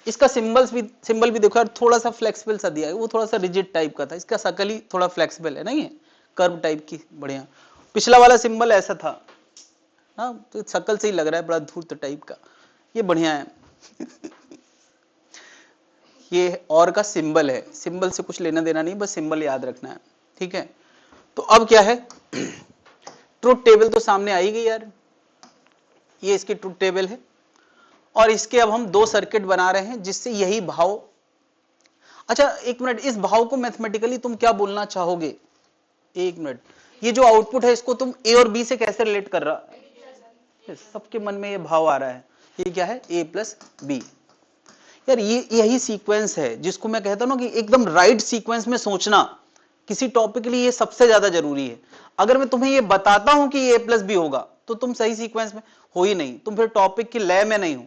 इसका सिंबल भी देखो यार, थोड़ा सा फ्लेक्सिबल सा दिया है, वो थोड़ा सा रिजिड टाइप का था। इसका शकल ही थोड़ा फ्लेक्सिबल है, नहीं है कर्व टाइप की, बढ़िया। पिछला वाला सिंबल ऐसा था, हाँ तो शकल से ही लग रहा है बड़ा धूर्त टाइप का, ये बढ़िया है। ये और का सिंबल है, सिंबल से कुछ लेना देना नहीं, बस सिंबल याद रखना है, ठीक है। तो अब क्या है, ट्रुथ टेबल तो सामने आई गई यार, ये इसकी ट्रुथ टेबल है। और इसके अब हम दो सर्किट बना रहे हैं जिससे यही भाव। अच्छा एक मिनट, इस भाव को मैथमेटिकली तुम क्या बोलना चाहोगे? एक मिनट, ये जो आउटपुट है इसको तुम ए और बी से कैसे रिलेट कर रहा? सबके मन में ये भाव आ रहा है, ये क्या है? ए प्लस बी। यार ये यही सीक्वेंस है जिसको मैं कहता हूं ना कि एकदम राइट सीक्वेंस में सोचना किसी टॉपिक के लिए ये सबसे ज्यादा जरूरी है। अगर मैं तुम्हें ये बताता हूं कि ए प्लस बी होगा तो तुम सही सीक्वेंस में हो ही नहीं, तुम फिर टॉपिक की लय में नहीं हो।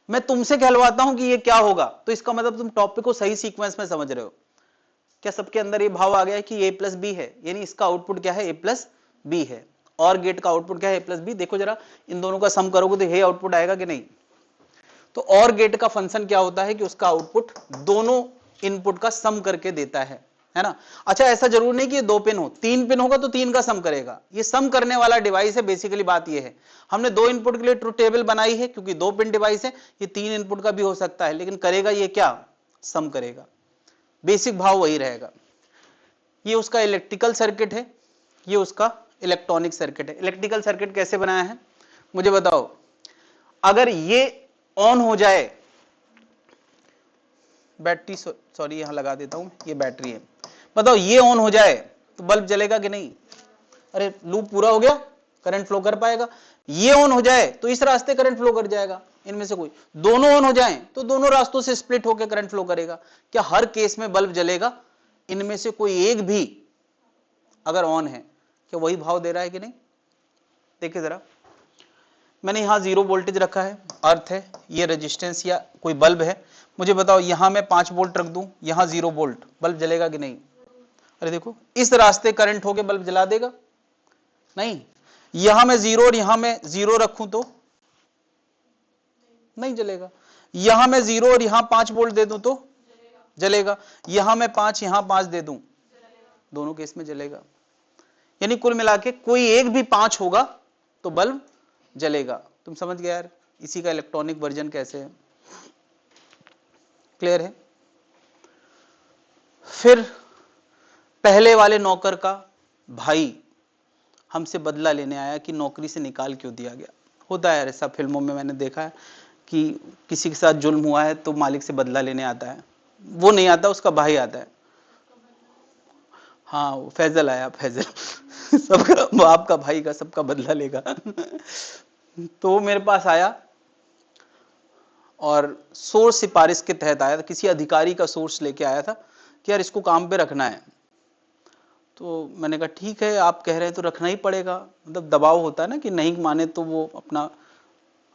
मैं तुमसे कहलवाता हूं कि ये क्या होगा तो इसका मतलब तुम टॉपिक को सही सीक्वेंस में समझ रहे हो। क्या सबके अंदर ये भाव आ गया है कि ए प्लस बी है, यानी इसका आउटपुट क्या है? ए प्लस बी है। और गेट का आउटपुट क्या है? ए प्लस बी। देखो जरा इन दोनों का सम करोगे तो ये आउटपुट आएगा कि नहीं? तो और गेट का फंक्शन क्या होता है कि उसका आउटपुट दोनों इनपुट का सम करके देता है ना। अच्छा ऐसा जरूर नहीं कि ये 2 पिन हो, 3 पिन होगा तो 3 का सम करेगा, ये सम करने वाला डिवाइस है। बेसिकली बात ये है, हमने 2 इनपुट के लिए ट्रुथ टेबल बनाई है क्योंकि 2 पिन डिवाइस है, ये 3 इनपुट का भी हो सकता है, लेकिन करेगा ये क्या? सम करेगा। बेसिक भाव वही रहेगा। ये उसका इलेक्ट्रिकल सर्किट है, ये उसका इलेक्ट्रॉनिक सर्किट है। इलेक्ट्रिकल सर्किट कैसे बनाया है मुझे बताओ? अगर ये ऑन हो जाए, बैटरी सॉरी यहां लगा देता हूं, ये बैटरी है, बताओ ये ऑन हो जाए तो बल्ब जलेगा कि नहीं? अरे लूप पूरा हो गया, करंट फ्लो कर पाएगा। ये ऑन हो जाए तो इस रास्ते करंट फ्लो कर जाएगा, इनमें से कोई। दोनों ऑन हो जाएं तो दोनों रास्तों से स्प्लिट होकर करंट फ्लो करेगा। क्या हर केस में बल्ब जलेगा? इनमें से कोई एक भी अगर ऑन है, क्या वही भाव दे रहा है कि नहीं? देखिए जरा, मैंने यहां 0 वोल्टेज रखा है, अर्थ है, ये रेजिस्टेंस या कोई बल्ब है। मुझे बताओ यहां मैं 5 वोल्ट रख दूं, यहां 0 वोल्ट, बल्ब जलेगा कि नहीं? अरे देखो इस रास्ते करंट होके बल्ब जला देगा? नहीं। यहां मैं 0 और यहां मैं 0 रखूं तो नहीं जलेगा। यहां मैं 0 और यहां 5 वोल्ट दे दूं तो जलेगा। यहां मैं 5 यहां 5 दे दूं, दोनों केस में जलेगा। यानी कुल मिला के कोई एक भी 5 होगा तो बल्ब जलेगा। तुम समझ गए यार इसी का इलेक्ट्रॉनिक वर्जन कैसे है? क्लियर है? फिर पहले वाले नौकर का भाई हमसे बदला लेने आया कि नौकरी से निकाल क्यों दिया गया। होता है ऐसा, फिल्मों में मैंने देखा है कि किसी के साथ जुल्म हुआ है तो मालिक से बदला लेने आता है, वो नहीं आता, उसका भाई आता है। हाँ, फैजल आया, फैजल सबका, बाप का, भाई का, सबका बदला लेगा। तो वो मेरे पास आया और सोर्स सिफारिश के तहत आया था, किसी अधिकारी का सोर्स लेके आया था कि यार इसको काम पे रखना है। तो मैंने कहा ठीक है, आप कह रहे हैं तो रखना ही पड़ेगा, मतलब दबाव होता है ना कि नहीं माने तो वो अपना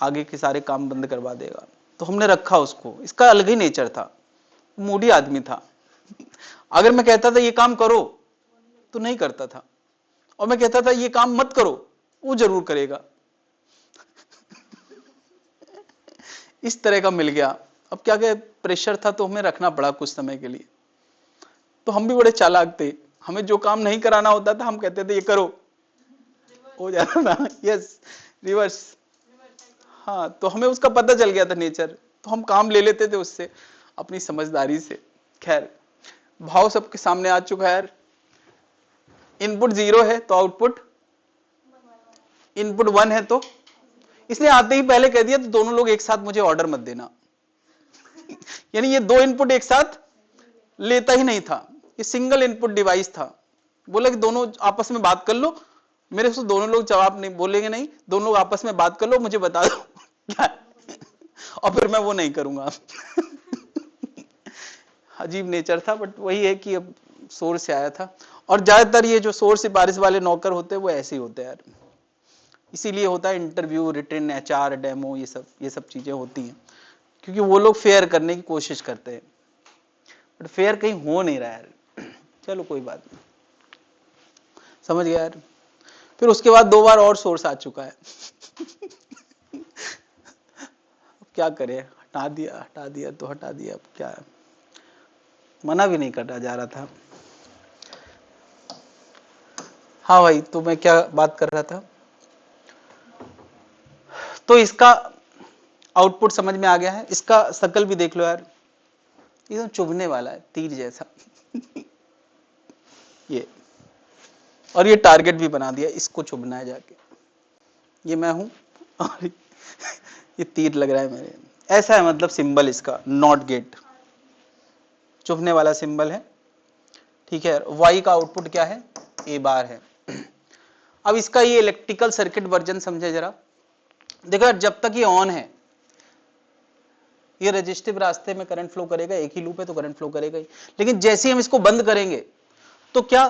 आगे के सारे काम बंद करवा देगा। तो हमने रखा उसको। इसका अलग ही नेचर था, मूडी आदमी था। अगर मैं कहता था ये काम करो तो नहीं करता था, और मैं कहता था ये काम मत करो, वो जरूर करेगा। इस तरह का मिल गया। अब क्या कहे, प्रेशर था तो हमें रखना पड़ा कुछ समय के लिए। तो हम भी बड़े चालाक थे, हमें जो काम नहीं कराना होता था हम कहते थे ये करो, हो जाता ना। Yes, reverse. हाँ, तो हमें उसका पता चल गया था नेचर, तो हम काम ले लेते थे उससे अपनी समझदारी से। खैर, भाव सबके सामने आ चुका है। इनपुट 0 है तो आउटपुट, इनपुट 1 है तो, इसलिए आते ही पहले कह दिया तो दोनों लोग एक साथ मुझे ऑर्डर मत देना। यानी ये 2 इनपुट एक साथ लेता ही नहीं था, ये सिंगल इनपुट डिवाइस था। बोला कि दोनों आपस में बात कर लो, मेरे से दोनों लोग जवाब नहीं बोलेंगे, नहीं, दोनों लोग आपस में बात कर लो, मुझे बता दो क्या है? और फिर मैं वो नहीं करूंगा। अजीब नेचर था, बट वही है कि अब सोर्स से आया था। और ज्यादातर ये जो सोर्स सिफारिश वाले नौकर होते हैं वो ऐसे ही होते हैं यार। इसीलिए होता है इंटरव्यू, रिटन, एचआर, डेमो, ये सब चीजें होती हैं, क्योंकि वो लोग फेयर करने की कोशिश करते हैं, बट फेयर कहीं हो नहीं रहा है। चलो कोई बात नहीं, समझ गया यार। फिर उसके बाद 2 बार और सोर्स आ चुका है। क्या करें, हटा दिया तो हटा दिया, अब क्या है, मना भी नहीं करना जा रहा था। हाँ भाई, तो मैं क्या बात कर रहा था, तो इसका आउटपुट समझ में आ गया है। इसका शकल भी देख लो यार, एकदम चुभने वाला है, तीर जैसा। ये, और ये टारगेट भी बना दिया, इसको चुभना है जाके, ये मैं हूं और ये तीर लग रहा है मेरे, ऐसा है मतलब सिंबल इसका, नॉट गेट, चुभने वाला सिंबल है। ठीक है, y का आउटपुट क्या है, a बार है। अब इसका ये इलेक्ट्रिकल सर्किट वर्जन समझे जरा। देखो यार, जब तक ये ऑन है, ये रेजिस्टिव रास्ते में करंट फ्लो करेगा, एक ही लूप है तो करंट फ्लो करेगा ही। लेकिन जैसे ही हम इसको बंद करेंगे तो क्या,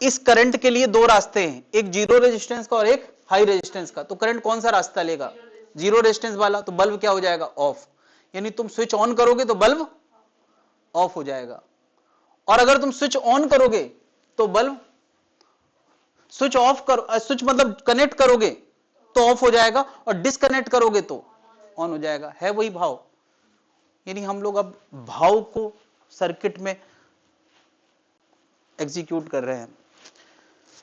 इस करंट के लिए 2 रास्ते हैं, एक 0 रेजिस्टेंस का और एक हाई रेजिस्टेंस का। तो करंट कौन सा रास्ता लेगा, 0 रेजिस्टेंस वाला। तो बल्ब क्या हो जाएगा, ऑफ। यानी तुम स्विच ऑन करोगे तो बल्ब ऑफ हो जाएगा, और अगर तुम स्विच ऑन करोगे तो बल्ब, स्विच ऑफ करो, स्विच मतलब कनेक्ट करोगे तो ऑफ हो जाएगा, और डिस्कनेक्ट करोगे तो ऑन हो जाएगा। है वही भाव। यानी हम लोग अब भाव को सर्किट में एग्जीक्यूट कर रहे हैं।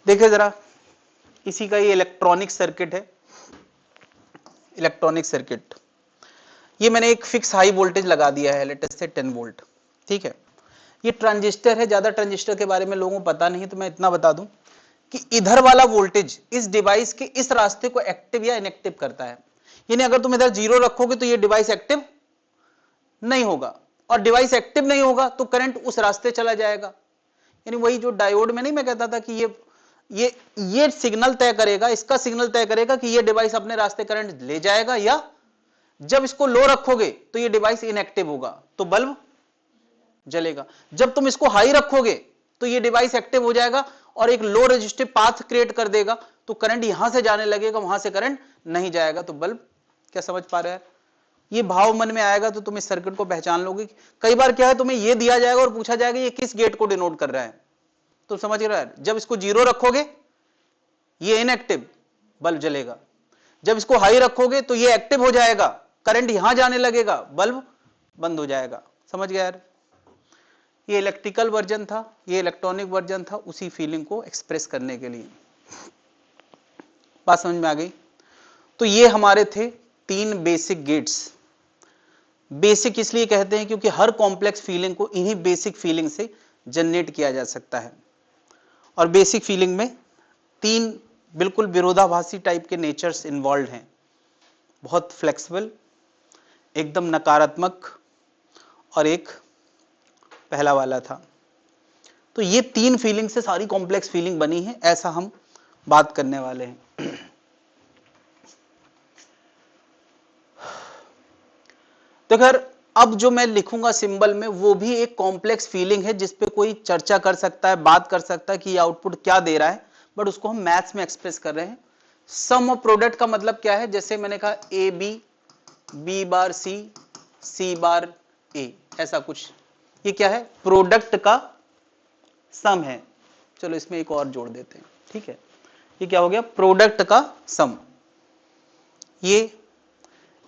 देखिए जरा, इसी का ये इलेक्ट्रॉनिक सर्किट है, इलेक्ट्रॉनिक सर्किट। ये मैंने एक फिक्स हाई वोल्टेज लगा दिया है, लेटेस्ट से 10 वोल्ट। ठीक है, ये ट्रांजिस्टर है, ज्यादा ट्रांजिस्टर के बारे में लोगों को पता नहीं, तो मैं इतना बता दूं कि इधर वाला वोल्टेज इस डिवाइस के इस रास्ते को एक्टिव या इनएक्टिव करता है। यानी अगर तुम इधर 0 रखोगे तो ये डिवाइस एक्टिव नहीं होगा, और डिवाइस एक्टिव नहीं होगा तो करंट उस रास्ते चला जाएगा। यानी वही जो डायोड में नहीं मैं कहता था कि ये सिग्नल तय करेगा, इसका सिग्नल तय करेगा कि ये डिवाइस अपने रास्ते करंट ले जाएगा, या जब इसको लो रखोगे तो ये डिवाइस इनएक्टिव होगा तो बल्ब जलेगा। जब तुम इसको हाई रखोगे तो ये डिवाइस एक्टिव हो जाएगा और एक लो रेजिस्टिव पाथ क्रिएट कर देगा, तो करंट यहां से जाने लगेगा, वहां से करंट नहीं जाएगा, तो बल्ब। क्या समझ पा रहे हैं? ये भाव मन में आएगा तो तुम इस सर्किट को पहचान लोगे। कई बार क्या है, तुम्हें ये दिया जाएगा और पूछा जाएगा ये किस गेट को डिनोट कर रहा है, तो समझ रहा है, जब इसको 0 रखोगे ये इनएक्टिव, बल्ब जलेगा। जब इसको हाई रखोगे तो ये एक्टिव हो जाएगा, करंट यहां जाने लगेगा, बल्ब बंद हो जाएगा। समझ गया यार? ये इलेक्ट्रिकल वर्जन था, ये इलेक्ट्रॉनिक वर्जन था, उसी फीलिंग को एक्सप्रेस करने के लिए। बात समझ में आ गई? तो ये हमारे थे 3 बेसिक गेट्स। बेसिक इसलिए कहते हैं क्योंकि हर कॉम्प्लेक्स फीलिंग को इन्हीं बेसिक फीलिंग से जनरेट किया जा सकता है। और बेसिक फीलिंग में तीन बिल्कुल विरोधाभासी टाइप के नेचर्स इन्वॉल्व हैं, बहुत फ्लेक्सिबल, एकदम नकारात्मक, और एक पहला वाला था। तो ये तीन फीलिंग से सारी कॉम्प्लेक्स फीलिंग बनी है, ऐसा हम बात करने वाले हैं। तो खैर अब जो मैं लिखूंगा सिंबल में वो भी एक कॉम्प्लेक्स फीलिंग है जिस पे कोई चर्चा कर सकता है, बात कर सकता है कि ये आउटपुट क्या दे रहा है, बट उसको हम मैथ्स में एक्सप्रेस कर रहे हैं। सम ऑफ प्रोडक्ट का मतलब क्या है, जैसे मैंने कहा ए B, B bar C, C bar ए, ऐसा कुछ। ये क्या है, प्रोडक्ट का सम है। चलो इसमें एक और जोड़ देते हैं, ठीक है। ये क्या हो गया, प्रोडक्ट का सम। ये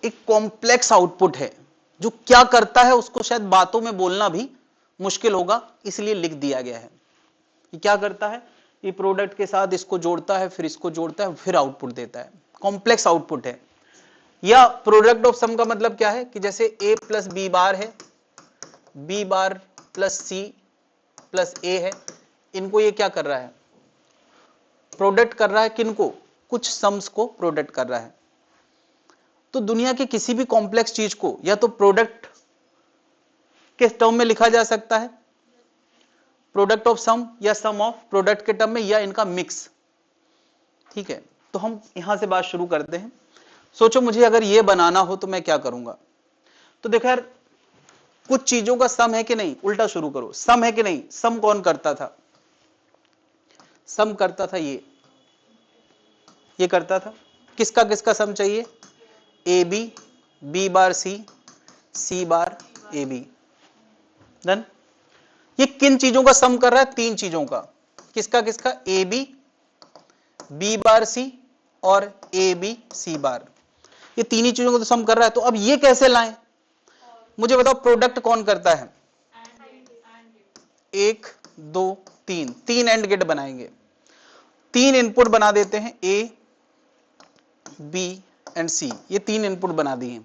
एक कॉम्प्लेक्स आउटपुट है, जो क्या करता है उसको शायद बातों में बोलना भी मुश्किल होगा, इसलिए लिख दिया गया है। ये क्या करता है, ये प्रोडक्ट के साथ इसको जोड़ता है, फिर इसको जोड़ता है, फिर आउटपुट देता है। कॉम्प्लेक्स आउटपुट है। या प्रोडक्ट ऑफ सम का मतलब क्या है कि जैसे ए प्लस बी बार है, B bar plus C plus A है, इनको ये क्या कर रहा है, प्रोडक्ट कर रहा है। किनको, कुछ सम्स को प्रोडक्ट कर रहा है। तो दुनिया के किसी भी कॉम्प्लेक्स चीज को या तो प्रोडक्ट के टर्म में लिखा जा सकता है, प्रोडक्ट ऑफ सम, या सम ऑफ प्रोडक्ट के टर्म में, या इनका मिक्स, ठीक है। तो हम यहां से बात शुरू करते हैं। सोचो मुझे अगर ये बनाना हो तो मैं क्या करूंगा। तो देखो यार, कुछ चीजों का सम है कि नहीं, उल्टा शुरू करो, सम है कि नहीं। सम कौन करता था, सम करता था ये करता था। किसका किसका सम चाहिए, A B, B bar C, C bar A B, done. ये किन चीजों का सम कर रहा है, तीन चीजों का। किसका किसका, ए बी, बी बार सी और ए बी सी बार। ये तीन ही चीजों को तो सम कर रहा है। तो अब ये कैसे लाएं, मुझे बताओ। प्रोडक्ट कौन करता है, एक दो तीन, तीन एंड गेट बनाएंगे। तीन इनपुट बना देते हैं, ए बी एंड सी, ये तीन इनपुट बना दिए।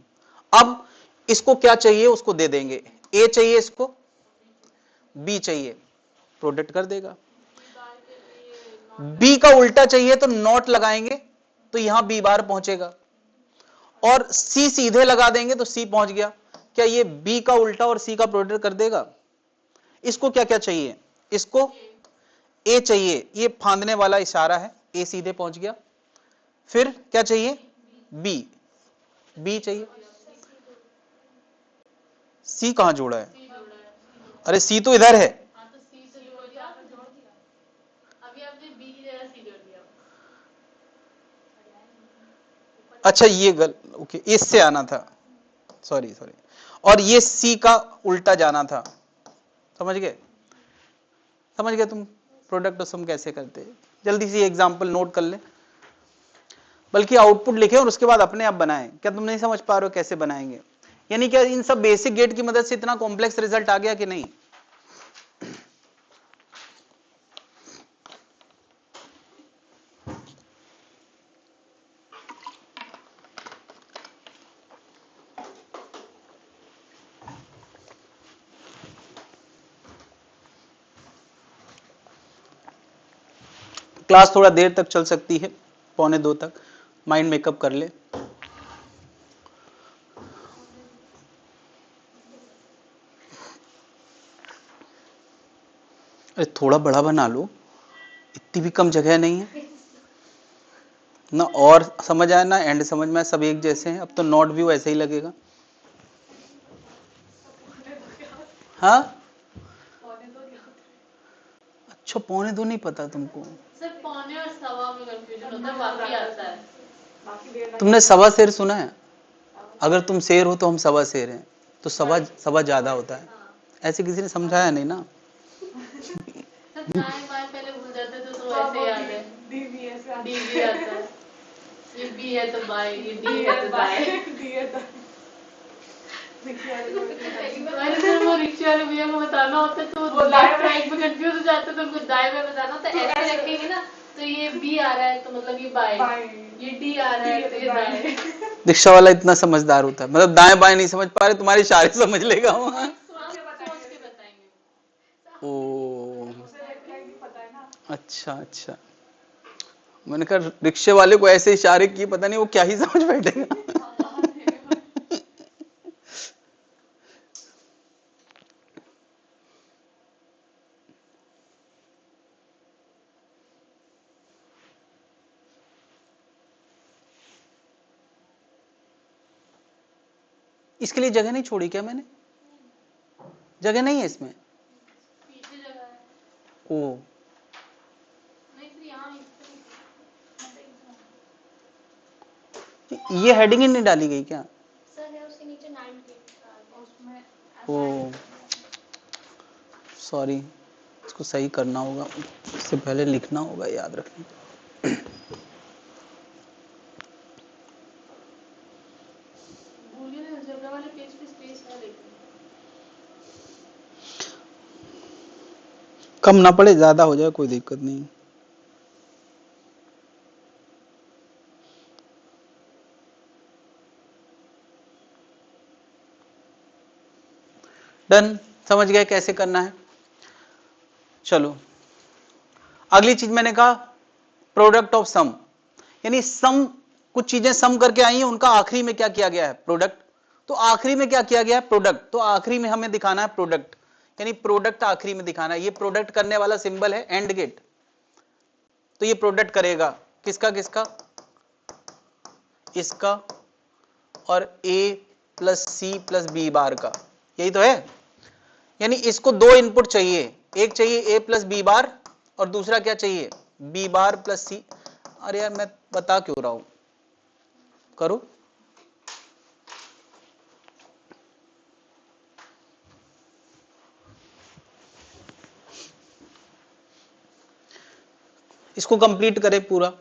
अब इसको क्या चाहिए उसको दे देंगे, ए चाहिए इसको, बी चाहिए, प्रोडक्ट कर देगा। बी का उल्टा चाहिए तो नॉट लगाएंगे, तो यहां बी बार पहुंचेगा, और सी सीधे लगा देंगे तो सी पहुंच गया। क्या ये बी का उल्टा और सी का प्रोडक्ट कर देगा। इसको क्या क्या चाहिए, इसको ए चाहिए, ये फांदने वाला इशारा है, ए सीधे पहुंच गया। फिर क्या चाहिए, बी, बी चाहिए। सी कहां जोड़ा है, अरे सी तो इधर है। अच्छा ये ओके, इससे आना था, सॉरी सॉरी। और ये सी का उल्टा जाना था, समझ गए, समझ गए तुम प्रोडक्ट ऑफ सम कैसे करते हैं। जल्दी से एग्जांपल नोट कर ले, बल्कि आउटपुट लिखे और उसके बाद अपने आप बनाएं। क्या तुम नहीं समझ पा रहे हो कैसे बनाएंगे, यानी क्या इन सब बेसिक गेट की मदद से इतना कॉम्प्लेक्स रिजल्ट आ गया कि नहीं। क्लास थोड़ा देर तक चल सकती है, 1:45 तक, माइंड मेकअप कर ले। अरे थोड़ा बड़ा बना लो, इतनी भी कम जगह नहीं है ना, और समझ आया ना, एंड समझ में आया, सब एक जैसे हैं। अब तो नोट व्यू ऐसे ही लगेगा। हाँ अच्छा, 1:45 नहीं पता तुमको, सिर्फ पौने और सवा में कंफ्यूजन होता है, बाकी आता है। तुमने सवा शेर सुना है, अगर तुम शेर हो तो हम सवा शेर हैं, तो सवा सवा ज्यादा होता है, ऐसे किसी ने समझाया नहीं ना। दाएं बाएं पहले भूल जाते थे तो ऐसे याद है, डी भी आता है, ये बी है तो बाएं, ये डी है तो दाएं, डी है तो वो रिक्शे वाले भैया को बताना होता है तो वो लेफ्ट राइट में कंफ्यूज हो जाते तो उनको दाएं में बताना होता है। ऐसे रखेंगे ना तो ये बी आ रहा है तो मतलब ये बाएं, ये डी आ रहा है तो ये दाएं। रिक्शा वाला इतना समझदार होता है, मतलब दाएं बाएं नहीं समझ पा रहे, तुम्हारे इशारे समझ लेगा वहां। ओ अच्छा अच्छा, मैंने कहा रिक्शे वाले को ऐसे इशारे किए, पता नहीं वो क्या ही समझ बैठेगा। इसके लिए जगह नहीं छोड़ी क्या मैंने? जगह नहीं है इसमें? पीछे जगह है। ओ नहीं फिर यहाँ ये हेडिंग ही नहीं डाली गई क्या? सर है उसके नीचे 9 के उसमें ओ सॉरी, इसको सही करना होगा, इससे पहले लिखना होगा, याद रखना। भूलिए ना, अलजेब्रा वाले पेज पे स्पेस है लेकिन कम ना पड़े, ज्यादा हो जाए कोई दिक्कत नहीं। डन, समझ गए कैसे करना है? चलो अगली चीज मैंने कहा प्रोडक्ट ऑफ सम, यानी सम, कुछ चीजें सम करके आई हैं, उनका आखिरी में क्या किया गया है? प्रोडक्ट। तो आखिरी में क्या किया गया है? प्रोडक्ट। तो आखिरी में हमें दिखाना है प्रोडक्ट, यानी प्रोडक्ट आखिरी में दिखाना है। ये प्रोडक्ट करने वाला सिंबल है एंड गेट, तो ये प्रोडक्ट करेगा किसका किसका? इसका और a plus C plus B bar का, यही तो है। यानी इसको दो इनपुट चाहिए, एक चाहिए a प्लस बी बार और दूसरा क्या चाहिए? b बार प्लस सी। अरे यार मैं बता क्यों रहा हूं, करो। इसको कंप्लीट करें पूरा।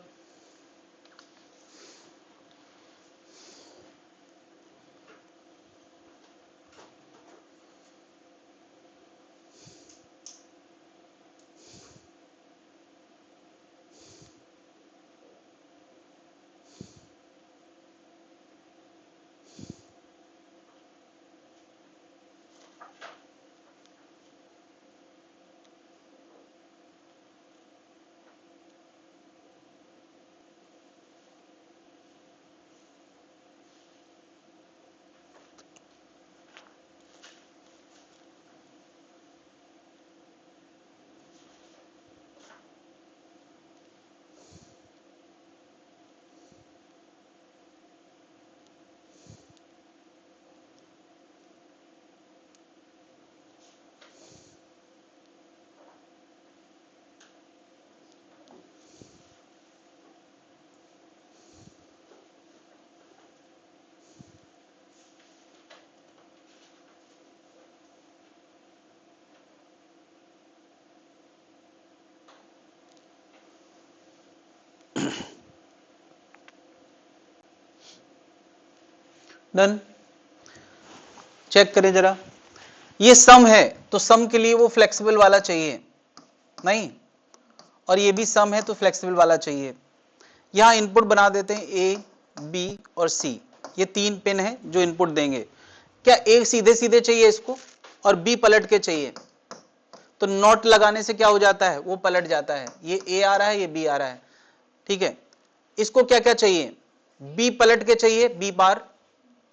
डन, चेक करें जरा, ये सम है तो सम के लिए वो फ्लेक्सिबल वाला चाहिए नहीं, और ये भी सम है तो फ्लेक्सिबल वाला चाहिए। यहां इनपुट बना देते हैं ए बी और सी, ये तीन पिन है जो इनपुट देंगे। क्या ए सीधे सीधे चाहिए इसको और बी पलट के चाहिए? तो नॉट लगाने से क्या हो जाता है? वो पलट जाता है। ये ए आ रहा है, ये बी आ रहा है, ठीक है। इसको क्या क्या चाहिए? बी पलट के चाहिए, बी बार,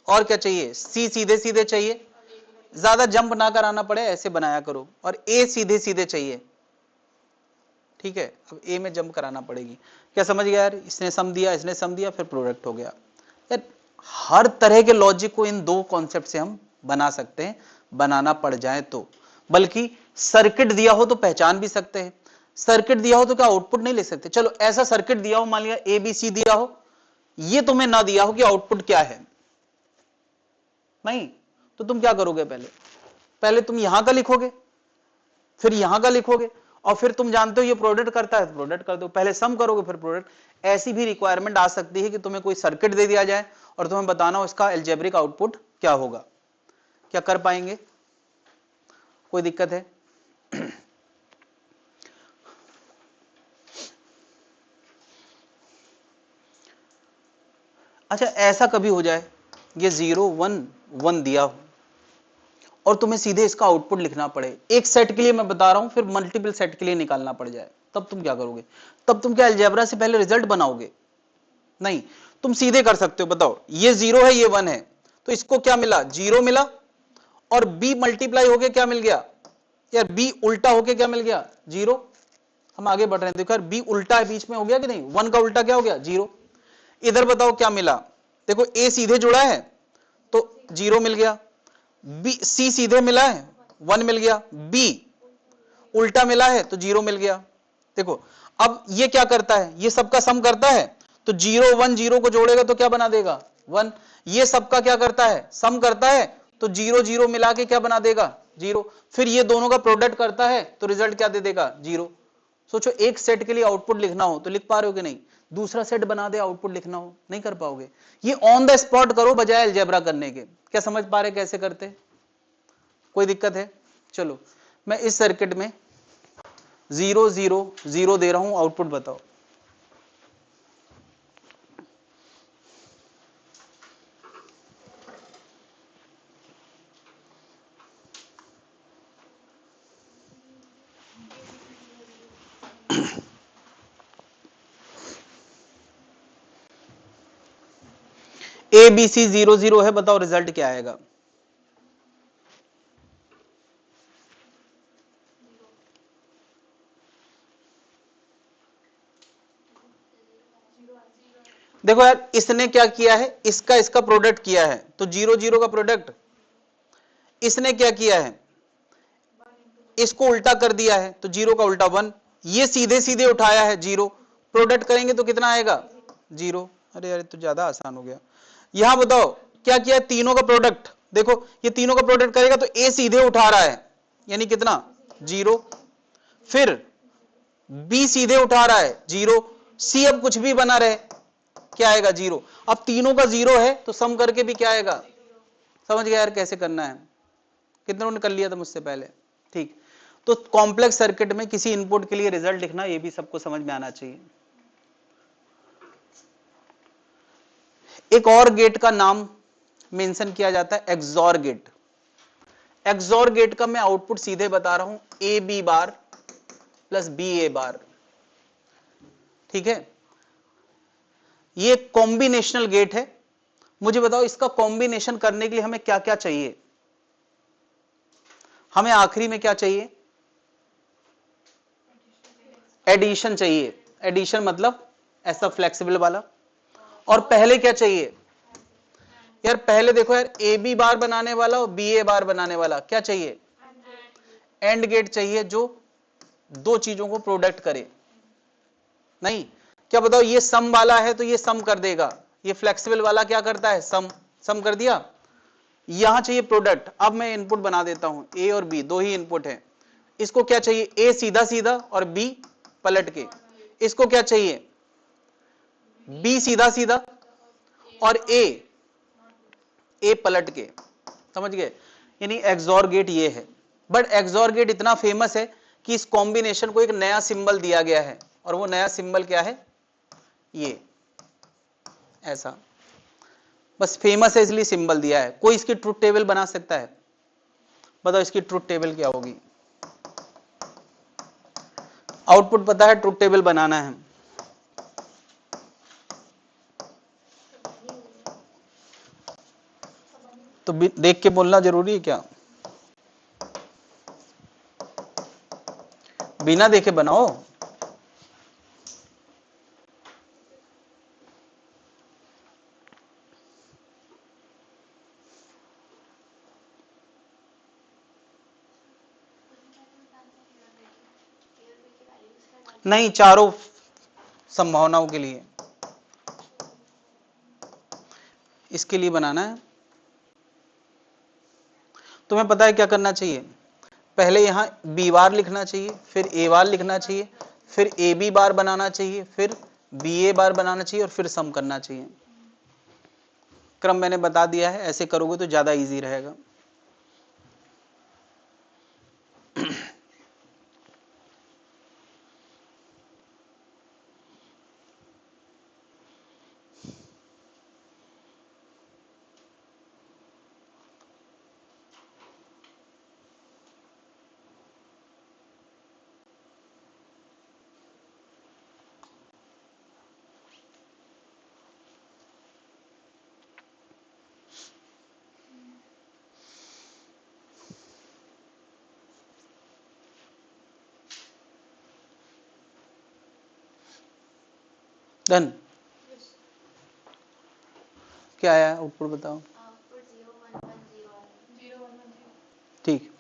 और क्या चाहिए? सी सीधे सीधे चाहिए, ज्यादा जंप ना कराना पड़े ऐसे बनाया करो, और ए सीधे सीधे चाहिए, ठीक है। अब ए में जंप कराना पड़ेगी। क्या समझ गया यार? इसने सम दिया, इसने सम दिया, फिर प्रोडक्ट हो गया यार। हर तरह के लॉजिक को इन दो कॉन्सेप्ट से हम बना सकते हैं, बनाना पड़ जाए तो। बल्कि सर्किट दिया हो तो पहचान भी सकते हैं, सर्किट दिया हो तो क्या आउटपुट नहीं ले सकते? चलो ऐसा सर्किट दिया हो, मान लिया ए बी सी दिया हो, ये तुम्हें ना दिया हो कि आउटपुट क्या है, नहीं, तो तुम क्या करोगे? पहले पहले तुम यहां का लिखोगे, फिर यहां का लिखोगे, और फिर तुम जानते हो ये प्रोडक्ट करता है तो प्रोडक्ट कर दो। पहले सम करोगे फिर प्रोडक्ट। ऐसी भी रिक्वायरमेंट आ सकती है कि तुम्हें कोई सर्किट दे दिया जाए और तुम्हें बताना हो इसका अलजेब्रिक आउटपुट क्या होगा। क्या कर पाएंगे? कोई दिक्कत है? अच्छा ऐसा कभी हो जाए ये 0 1 1 दिया हो और तुम्हें सीधे इसका आउटपुट लिखना पड़े, एक सेट के लिए मैं बता रहा हूं, फिर मल्टीपल सेट के लिए निकालना पड़ जाए, तब तुम क्या करोगे? तब तुम क्या अलजेब्रा से पहले रिजल्ट बनाओगे? नहीं, तुम सीधे कर सकते हो। बताओ, ये 0 है, ये 1 है, तो इसको क्या मिला? 0 मिला, और b मल्टीप्लाई होके क्या मिल गया यार? b उल्टा होके क्या मिल गया? 0। हम आगे बढ़ रहे हैं, देखो यार b उल्टा है, बीच में हो गया कि नहीं? 1 का उल्टा क्या हो गया? 0। इधर बताओ क्या मिला? देखो a सीधे जुड़ा है तो 0 मिल गया, b c सीधे मिला है 1 मिल गया, b उल्टा मिला है तो 0 मिल गया। देखो अब ये क्या करता है? ये सबका सम करता है, तो 0 1 0 को जोड़ेगा तो क्या बना देगा? 1। ये सबका क्या करता है? सम करता है, तो 0 0 मिला के क्या बना देगा? 0। फिर ये दोनों का प्रोडक्ट करता है तो रिजल्ट क्या दे देगा? 0। सोचो, एक सेट के लिए आउटपुट लिखना हो तो लिख पा रहे हो कि नहीं? दूसरा सेट बना दे आउटपुट लिखना हो, नहीं कर पाओगे। ये ऑन द स्पॉट करो बजाय अलजेब्रा करने के। क्या समझ पा रहे कैसे करते? कोई दिक्कत है? चलो, मैं इस सर्किट में 0 0 0 दे रहा हूं, आउटपुट बताओ। ABC 0 0 है, बताओ रिजल्ट क्या आएगा? देखो यार, इसने क्या किया है? इसका इसका प्रोडक्ट किया है, तो 0 0 का प्रोडक्ट। इसने क्या किया है? इसको उल्टा कर दिया है, तो 0 का उल्टा 1। ये सीधे सीधे उठाया है 0, प्रोडक्ट करेंगे तो कितना आएगा? 0। अरे यार, तो ज्यादा आसान हो गया। यहां बताओ क्या किया है? तीनों का प्रोडक्ट। देखो, ये तीनों का प्रोडक्ट करेगा तो ए सीधे उठा रहा है, यानी कितना? 0। फिर बी सीधे उठा रहा है 0, सी अब कुछ भी बना रहे, क्या आएगा? 0। अब तीनों का 0 है तो सम करके भी क्या आएगा? समझ गया यार कैसे करना है? कितनों ने कर लिया था मुझसे पहले? ठीक। तो कॉम्प्लेक्स सर्किट में किसी इनपुट के लिए रिजल्ट लिखना, ये भी सबको समझ में आना चाहिए। एक और गेट का नाम मेंशन किया जाता है एक्सॉर गेट। एक्सॉर गेट का मैं आउटपुट सीधे बता रहा हूं, A B bar plus B A bar. ठीक है, ये कॉम्बिनेशनल गेट है। मुझे बताओ, इसका कॉम्बिनेशन करने के लिए हमें क्या क्या चाहिए? हमें आखिरी में क्या चाहिए? एडिशन चाहिए। एडिशन मतलब ऐसा फ्लेक्सिबल वाला। और पहले क्या चाहिए यार? पहले देखो यार, ए बी बार बनाने वाला और बी ए बार बनाने वाला, क्या चाहिए? एंड गेट चाहिए जो दो चीजों को प्रोडक्ट करे। नहीं, क्या बताओ, ये सम वाला है तो ये सम कर देगा, ये फ्लेक्सिबल वाला क्या करता है? सम। सम कर दिया। यहां चाहिए प्रोडक्ट। अब मैं इनपुट बना देता हूं, ए और बी दो ही इनपुट है। इसको क्या चाहिए? ए सीधा सीधा और बी पलट के। इसको क्या चाहिए? बी सीधा सीधा और ए पलट के। समझ गए? यानी एक्सॉर गेट ये है। बट एक्सॉर गेट इतना फेमस है कि इस कॉम्बिनेशन को एक नया सिंबल दिया गया है, और वो नया सिंबल क्या है? ये ऐसा। बस फेमस है इसलिए सिंबल दिया है। कोई इसकी ट्रुथ टेबल बना सकता है? बताओ इसकी ट्रुथ टेबल क्या होगी? आउटपुट पता है, ट्रुथ टेबल बनाना है। तो देख के बोलना जरूरी है क्या? बिना देखे बनाओ। नहीं, चारों संभावनाओं के लिए, इसके लिए बनाना है। तुम्हें पता है क्या करना चाहिए? पहले यहां बी बार लिखना चाहिए, फिर ए बार लिखना चाहिए, फिर ए बी बार बनाना चाहिए, फिर बी ए बार बनाना चाहिए, और फिर सम करना चाहिए। क्रम मैंने बता दिया है, ऐसे करोगे तो ज्यादा इजी रहेगा। डन। क्या आया आउटपुट बताओ। ठीक,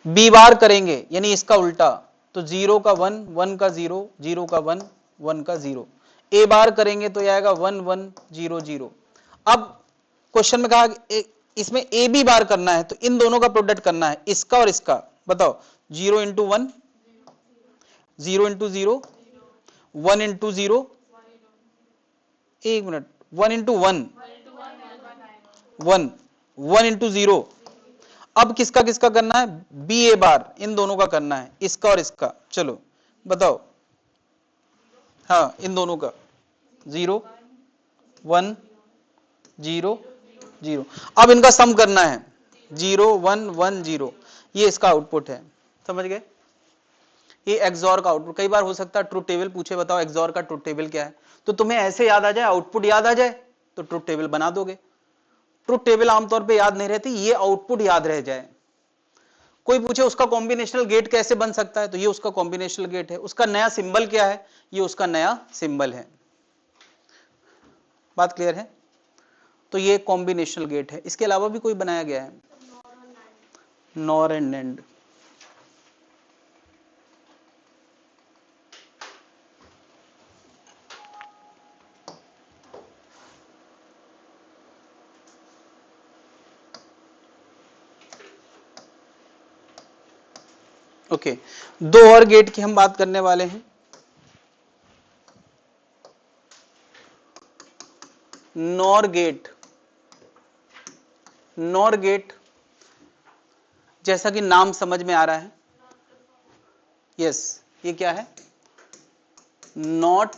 बी बार करेंगे यानी इसका उल्टा, तो 0 का 1, 1 का 0, 0 का 1, 1 का 0। ए बार करेंगे तो ये आएगा 1 1 0 0। अब क्वेश्चन में कहा इसमें ए बी बार करना है तो इन दोनों का प्रोडक्ट करना है, इसका और इसका। बताओ 0 इंटू 1, 0 इंटू 0, 1 इंटू 0, एक मिनट, 1 इंटू 1, 1, 1 इंटू 0। अब किसका किसका करना है, बी ए बार, इन दोनों का करना है, इसका और इसका। चलो बताओ, हाँ इन दोनों का 0 1 0 0। अब इनका सम करना है 0 1 1 0। ये इसका आउटपुट है, समझ गए। ये एक्सॉर का आउटपुट। कई बार हो सकता है ट्रुथ टेबल पूछे, बताओ एक्सॉर का ट्रुथ टेबल क्या है, तो तुम्हें ऐसे याद आ जाए, आउटपुट याद आ जाए तो ट्रुथ टेबल बना दोगे। ट्रुथ टेबल आमतौर पे याद नहीं रहती, ये आउटपुट याद रह जाए। कोई पूछे उसका कॉम्बिनेशनल गेट कैसे बन सकता है, तो ये उसका कॉम्बिनेशनल गेट है। उसका नया सिंबल क्या है, ये उसका नया सिंबल है। बात क्लियर है। तो ये कॉम्बिनेशनल गेट है। इसके अलावा भी कोई बनाया गया है, नॉर एंड नैंड। ओके, दो और गेट की हम बात करने वाले हैं। Nor gate. नॉर गेट जैसा कि नाम समझ में आ रहा है, यस, ये क्या है, नॉट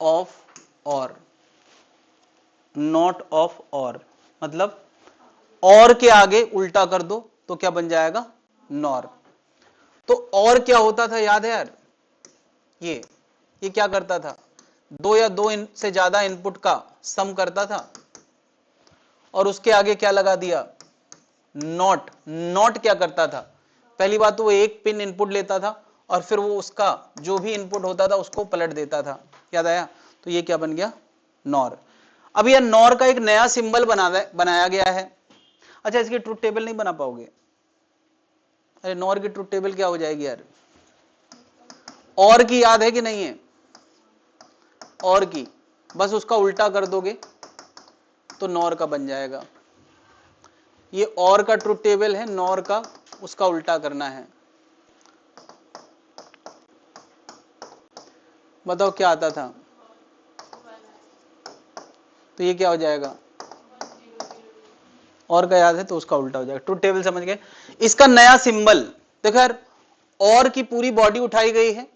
ऑफ और। नॉट ऑफ और मतलब और के आगे उल्टा कर दो तो क्या बन जाएगा, नॉर। तो और क्या होता था याद है यार, ये क्या करता था, दो या दो से ज्यादा इनपुट का सम करता था और उसके आगे क्या लगा दिया, नॉट। नॉट क्या करता था, पहली बात तो वो एक पिन इनपुट लेता था और फिर वो उसका जो भी इनपुट होता था उसको पलट देता था, याद आया। तो ये क्या बन गया, नॉर। अब यह नॉर का एक नया सिंबल बनाया गया है। अच्छा, इसकी ट्रुथ टेबल नहीं बना पाओगे, अरे नॉर की ट्रुथ टेबल क्या हो जाएगी यार, और की याद है कि नहीं है, और की बस उसका उल्टा कर दोगे तो नॉर का बन जाएगा। ये और का ट्रुथ टेबल है, नॉर का उसका उल्टा करना है। बताओ क्या आता था, तो ये क्या हो जाएगा, और का याद है तो उसका उल्टा हो जाएगा। ट्रुथ टेबल समझ गए। इसका नया सिंबल देखो यार, और की पूरी बॉडी उठाई गई है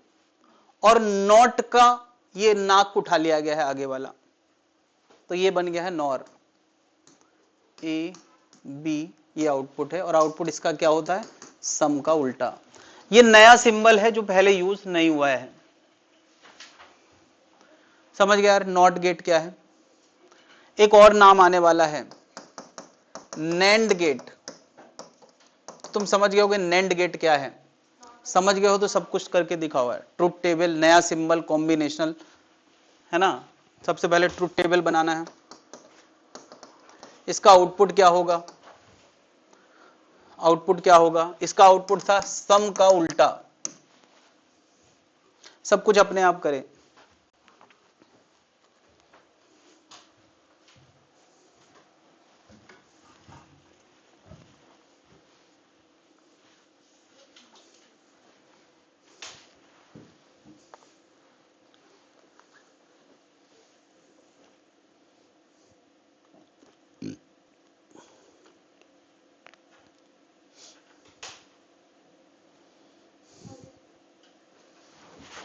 और नॉट का ये नाक उठा लिया गया है आगे वाला, तो ये बन गया है नॉर। ए बी ये आउटपुट है और आउटपुट इसका क्या होता है, सम का उल्टा। ये नया सिंबल है जो पहले यूज नहीं हुआ है, समझ गया यार। नॉट गेट क्या है, एक और नाम आने वाला है नैंड गेट। तुम समझ गए होगे नैंड गेट क्या है, समझ गए हो तो सब कुछ करके दिखाओ है। ट्रुथ टेबल, नया सिंबल, कॉम्बिनेशनल, है ना। सबसे पहले ट्रुथ टेबल बनाना है। इसका आउटपुट क्या होगा, आउटपुट क्या होगा, इसका आउटपुट था सम का उल्टा। सब कुछ अपने आप करें।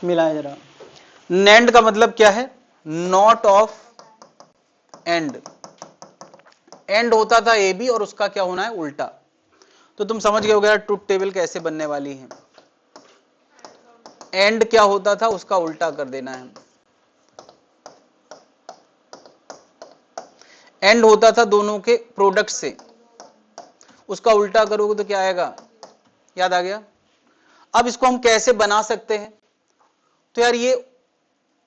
मिलाए जरा। नैंड का मतलब क्या है, नॉट ऑफ एंड। एंड होता था ए बी और उसका क्या होना है, उल्टा। तो तुम समझ गए हो ट्रुथ टेबल कैसे बनने वाली है। एंड क्या होता था, उसका उल्टा कर देना है। एंड होता था दोनों के प्रोडक्ट से, उसका उल्टा करोगे तो क्या आएगा, याद आ गया। अब इसको हम कैसे बना सकते हैं, तो यार ये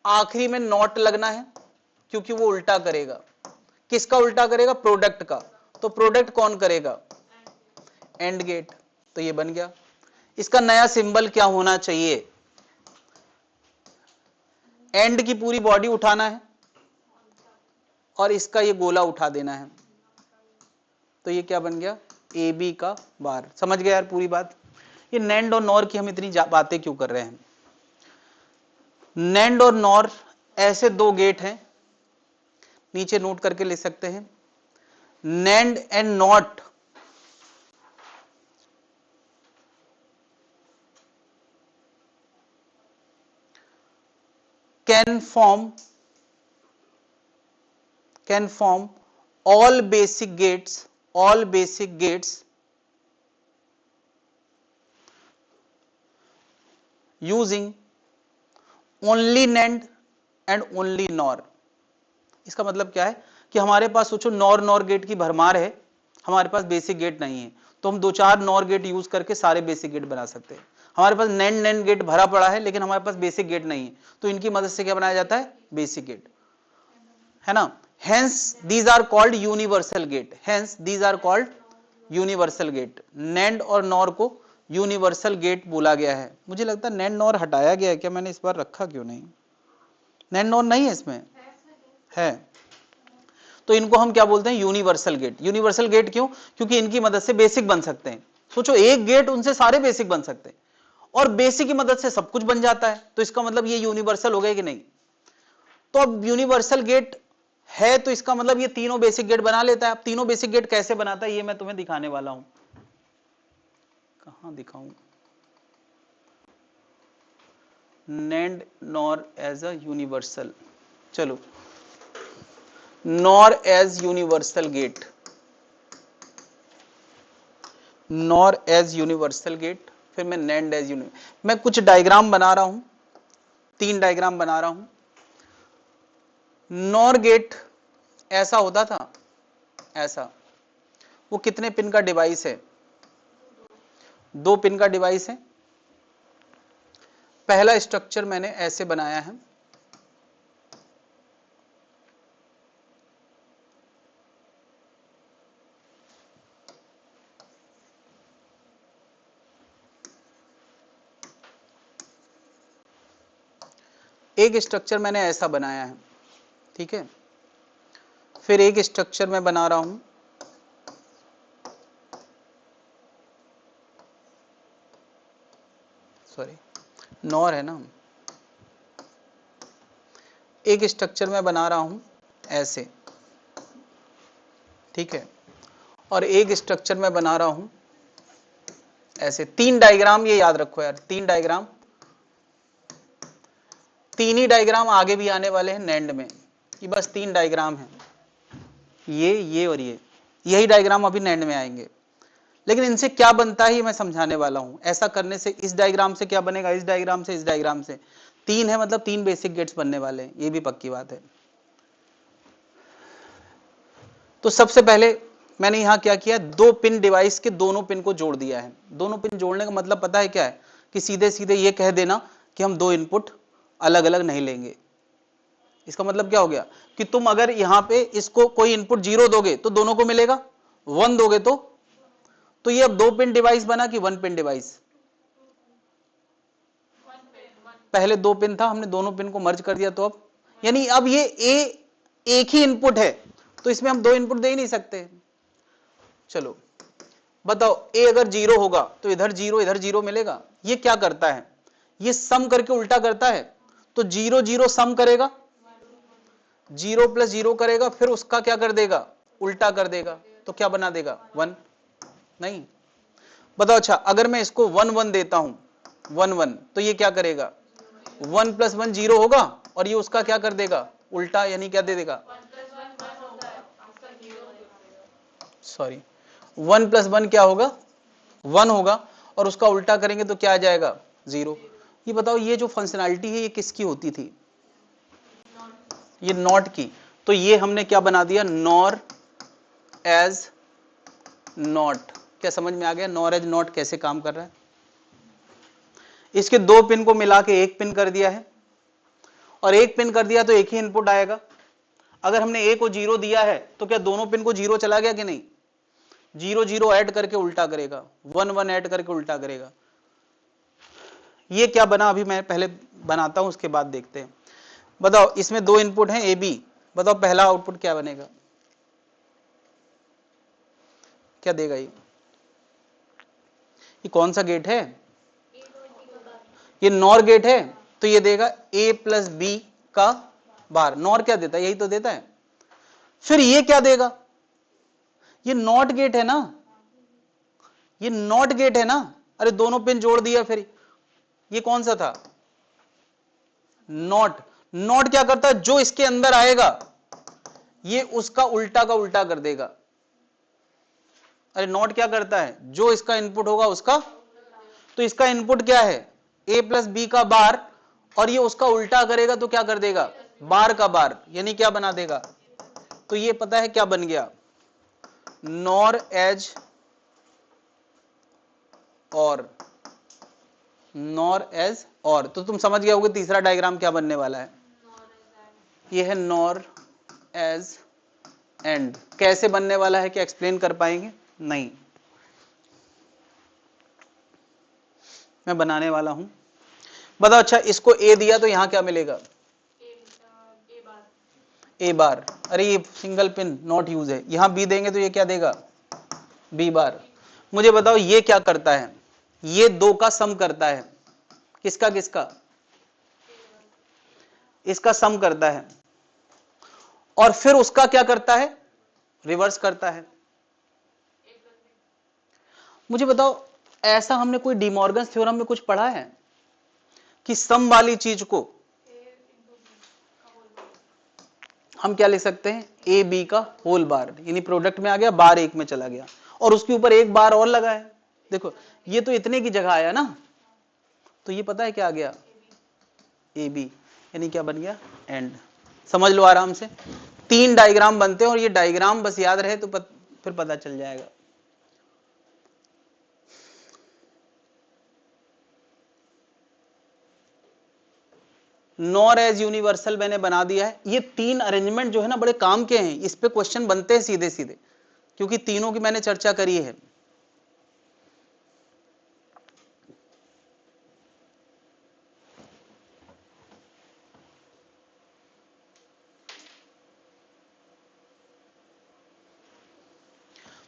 आखिरी में नॉट लगना है क्योंकि वो उल्टा करेगा। किसका उल्टा करेगा? प्रोडक्ट का। तो प्रोडक्ट कौन करेगा? And gate. तो ये बन गया। इसका नया सिंबल क्या होना चाहिए? एंड की पूरी बॉडी उठाना है और इसका ये गोला उठा देना है। तो ये क्या बन गया? ए बी का बार। समझ गए यार पूरी बात? ये नैंड और नॉर की हम इतनी बातें क्यों कर रहे हैं? नैंड और नॉर ऐसे दो गेट हैं, नीचे नोट करके लिख सकते हैं। NAND and not can form all basic gates using only NAND and only NOR। इसका मतलब क्या है कि हमारे पास सोचो नॉर गेट की भरमार है, हमारे पास बेसिक गेट नहीं है, तो हम दो चार नॉर गेट यूज करके सारे बेसिक गेट बना सकते हैं। हमारे पास नैंड गेट भरा पड़ा है लेकिन हमारे पास बेसिक गेट नहीं है, तो इनकी मदद से क्या बनाया जाता है? बेसिक गेट, है ना। Hence these are called universal gate. Hence these are called universal gate. NAND और नॉर को यूनिवर्सल गेट बोला गया है। मुझे लगता है नैंड नॉर हटाया गया है क्या? मैंने इस बार रखा क्यों नहीं? नैंड नॉर नहीं है इसमें, है। तो इनको हम क्या बोलते हैं? Universal gate. यूनिवर्सल गेट क्यों? क्योंकि इनकी मदद से बेसिक बन सकते हैं। सोचो एक गेट उनसे सारे बेसिक बन सकते हैं और बेसिक की मदद से सब कुछ बन जाता है, तो इसका मतलब ये यूनिवर्सल हो गए कि नहीं? तो अब यूनिवर्सल गेट है तो इसका मतलब ये तीनों बेसिक गेट बना लेता है। अब तीनों बेसिक गेट कैसे बनाता है ये मैं तुम्हें दिखाने वाला हूं। कहां दिखाऊं? NAND NOR as a universal. चलो, NOR as universal gate, NOR as universal gate, फिर मैं नैंड एज यूनिवर्सल। मैं कुछ डायग्राम बना रहा हूं, 3 डायग्राम बना रहा हूं। नॉर गेट ऐसा होता था, ऐसा। वो कितने पिन का डिवाइस है? 2 पिन का डिवाइस है। पहला स्ट्रक्चर मैंने ऐसे बनाया है, एक स्ट्रक्चर मैंने ऐसा बनाया है, ठीक है। फिर एक स्ट्रक्चर मैं बना रहा हूं सॉरी नॉर है ना, एक स्ट्रक्चर मैं बना रहा हूं ऐसे, ठीक है। और एक स्ट्रक्चर मैं बना रहा हूं ऐसे। 3 डायग्राम ये याद रखो यार, 3 डायग्राम। 3 ही डायग्राम आगे भी आने वाले हैं नैंड में। ये बस 3 डायग्राम हैं, ये और ये। यही डायग्राम अभी नैंड में आएंगे, लेकिन इनसे क्या बनता है ये मैं समझाने वाला हूं। ऐसा करने से इस डायग्राम से क्या बनेगा? इस डायग्राम से, इस डायग्राम से। 3 है मतलब 3 बेसिक गेट्स बनने वाले हैं, ये भी पक्की बात है। तो सबसे पहले मैंने यहां क्या किया? 2 पिन डिवाइस के दोनों पिन को जोड़ दिया है। दोनों पिन जोड़ने का मतलब पता है क्या है? कि सीधे सीधे ये कह देना कि हम 2 इनपुट अलग अलग नहीं लेंगे। इसका मतलब क्या हो गया कि तुम अगर यहां पे इसको कोई इनपुट 0 दोगे तो दोनों को मिलेगा, 1 दोगे तो ये अब 2 पिन डिवाइस बना कि 1 पिन डिवाइस? पहले 2 पिन था, हमने दोनों पिन को मर्ज कर दिया, तो अब यानी अब ये एक ही इनपुट है, तो इसमें हम 2 इनपुट दे ही नहीं सकते। चलो बताओ, ए अगर 0 होगा तो इधर 0 इधर 0 मिलेगा। ये क्या करता है? ये सम करके उल्टा करता है। तो 0 0 सम करेगा, 0 + 0 करेगा, फिर उसका क्या कर देगा? उल्टा कर देगा। तो क्या बना देगा? 1। नहीं, बताओ। अच्छा, अगर मैं इसको 1 1 देता हूं, 1 1, तो ये क्या करेगा? 1 + 1 0 होगा और ये उसका क्या कर देगा? उल्टा, यानी क्या दे देगा? सॉरी, 1 + 1 क्या होगा? 1 होगा, और उसका उल्टा करेंगे तो क्या आ जाएगा? 0। ये बताओ, ये जो फंक्शनैलिटी है ये किसकी होती थी? ये नॉट की। तो ये हमने क्या बना दिया? NOR as NOT. क्या समझ में आ गया नॉर एज नॉट कैसे काम कर रहा है? इसके 2 पिन को मिला के 1 पिन कर दिया है, और एक पिन कर दिया तो एक ही इनपुट आएगा। अगर हमने ए को 0 दिया है तो क्या दोनों पिन को 0 चला गया कि नहीं? 0 0 ऐड करके उल्टा करेगा, 1 1 ऐड करके उल्टा करेगा। ये क्या बना अभी मैं पहले बनाता हूं, उसके बाद देखते हैं। बताओ इसमें दो इनपुट हैं ए बी, बताओ पहला आउटपुट क्या बनेगा, क्या देगा? ये कौन सा गेट है? ये नॉर गेट है, तो ये देगा a प्लस बी का बार। नॉर क्या देता है? यही तो देता है। फिर ये क्या देगा? ये नॉट गेट है ना, ये नॉट गेट है ना। अरे दोनों पिन जोड़ दिया। फिर ये कौन सा था? नॉट। नॉट क्या करता है? जो इसके अंदर आएगा ये उसका उल्टा का उल्टा कर देगा। अरे नॉट क्या करता है? जो इसका इनपुट होगा उसका, तो इसका इनपुट क्या है? a प्लस बी का बार, और ये उसका उल्टा करेगा तो क्या कर देगा? बार का बार, यानी क्या बना देगा? तो ये पता है क्या बन गया? नॉर एज और, नॉर एज और। तो तुम समझ गए होगे तीसरा डायग्राम क्या बनने वाला है। ये है नॉर एज एंड। कैसे बनने वाला है, क्या एक्सप्लेन कर पाएंगे? नहीं, मैं बनाने वाला हूं। बताओ अच्छा, इसको ए दिया तो यहां क्या मिलेगा? ए बार। अरे ये सिंगल पिन नॉट यूज है, यहां बी देंगे तो ये क्या देगा? B bar. मुझे बताओ ये क्या करता है? ये दो का सम करता है। किसका किसका? इसका सम करता है, और फिर उसका क्या करता है? रिवर्स करता है। मुझे बताओ ऐसा हमने कोई डिमॉर्गन्स थ्योरम में कुछ पढ़ा है कि सम वाली चीज को हम क्या लिख सकते हैं? ए बी का होल बार, यानी प्रोडक्ट में आ गया, बार एक में चला गया, और उसके ऊपर एक बार और लगा है। देखो ये तो इतने की जगह आया ना, तो ये पता है क्या आ गया? ए बी, यानी क्या बन गया? एंड। समझ लो आराम से। 3 डायग्राम बनते हैं, और ये डायग्राम बस याद रहे तो फिर पता चल जाएगा। नॉर एज यूनिवर्सल मैंने बना दिया है। ये 3 अरेंजमेंट जो है ना बड़े काम के हैं, इस पे क्वेश्चन बनते हैं सीधे सीधे, क्योंकि तीनों की मैंने चर्चा करी है।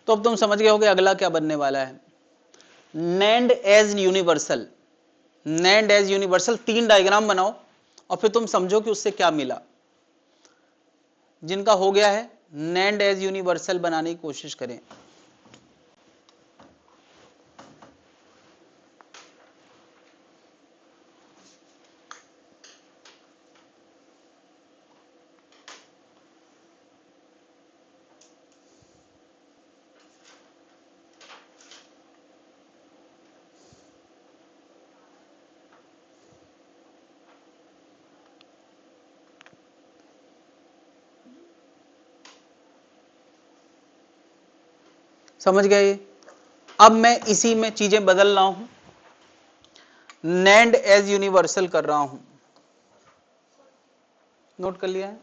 तो अब तुम समझ गए होगे अगला क्या बनने वाला है। NAND as universal. NAND as universal 3 diagram बनाओ, और फिर तुम समझो कि उससे क्या मिला। जिनका हो गया है नैंड एज यूनिवर्सल बनाने की कोशिश करें। समझ गए? अब मैं इसी में चीजें बदल रहा हूं, नैंड एज यूनिवर्सल कर रहा हूं। नोट कर लिया है?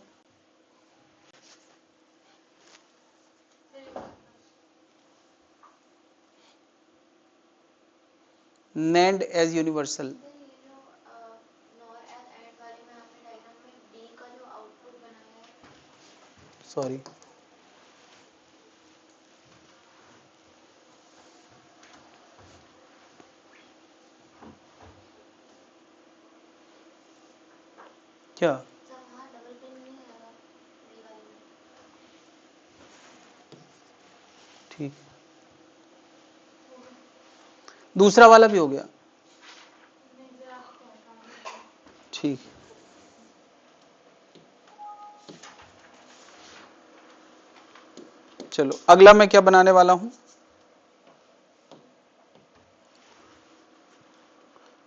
NAND as universal. सॉरी, क्या? ठीक, दूसरा वाला भी हो गया। ठीक, चलो अगला मैं क्या बनाने वाला हूं।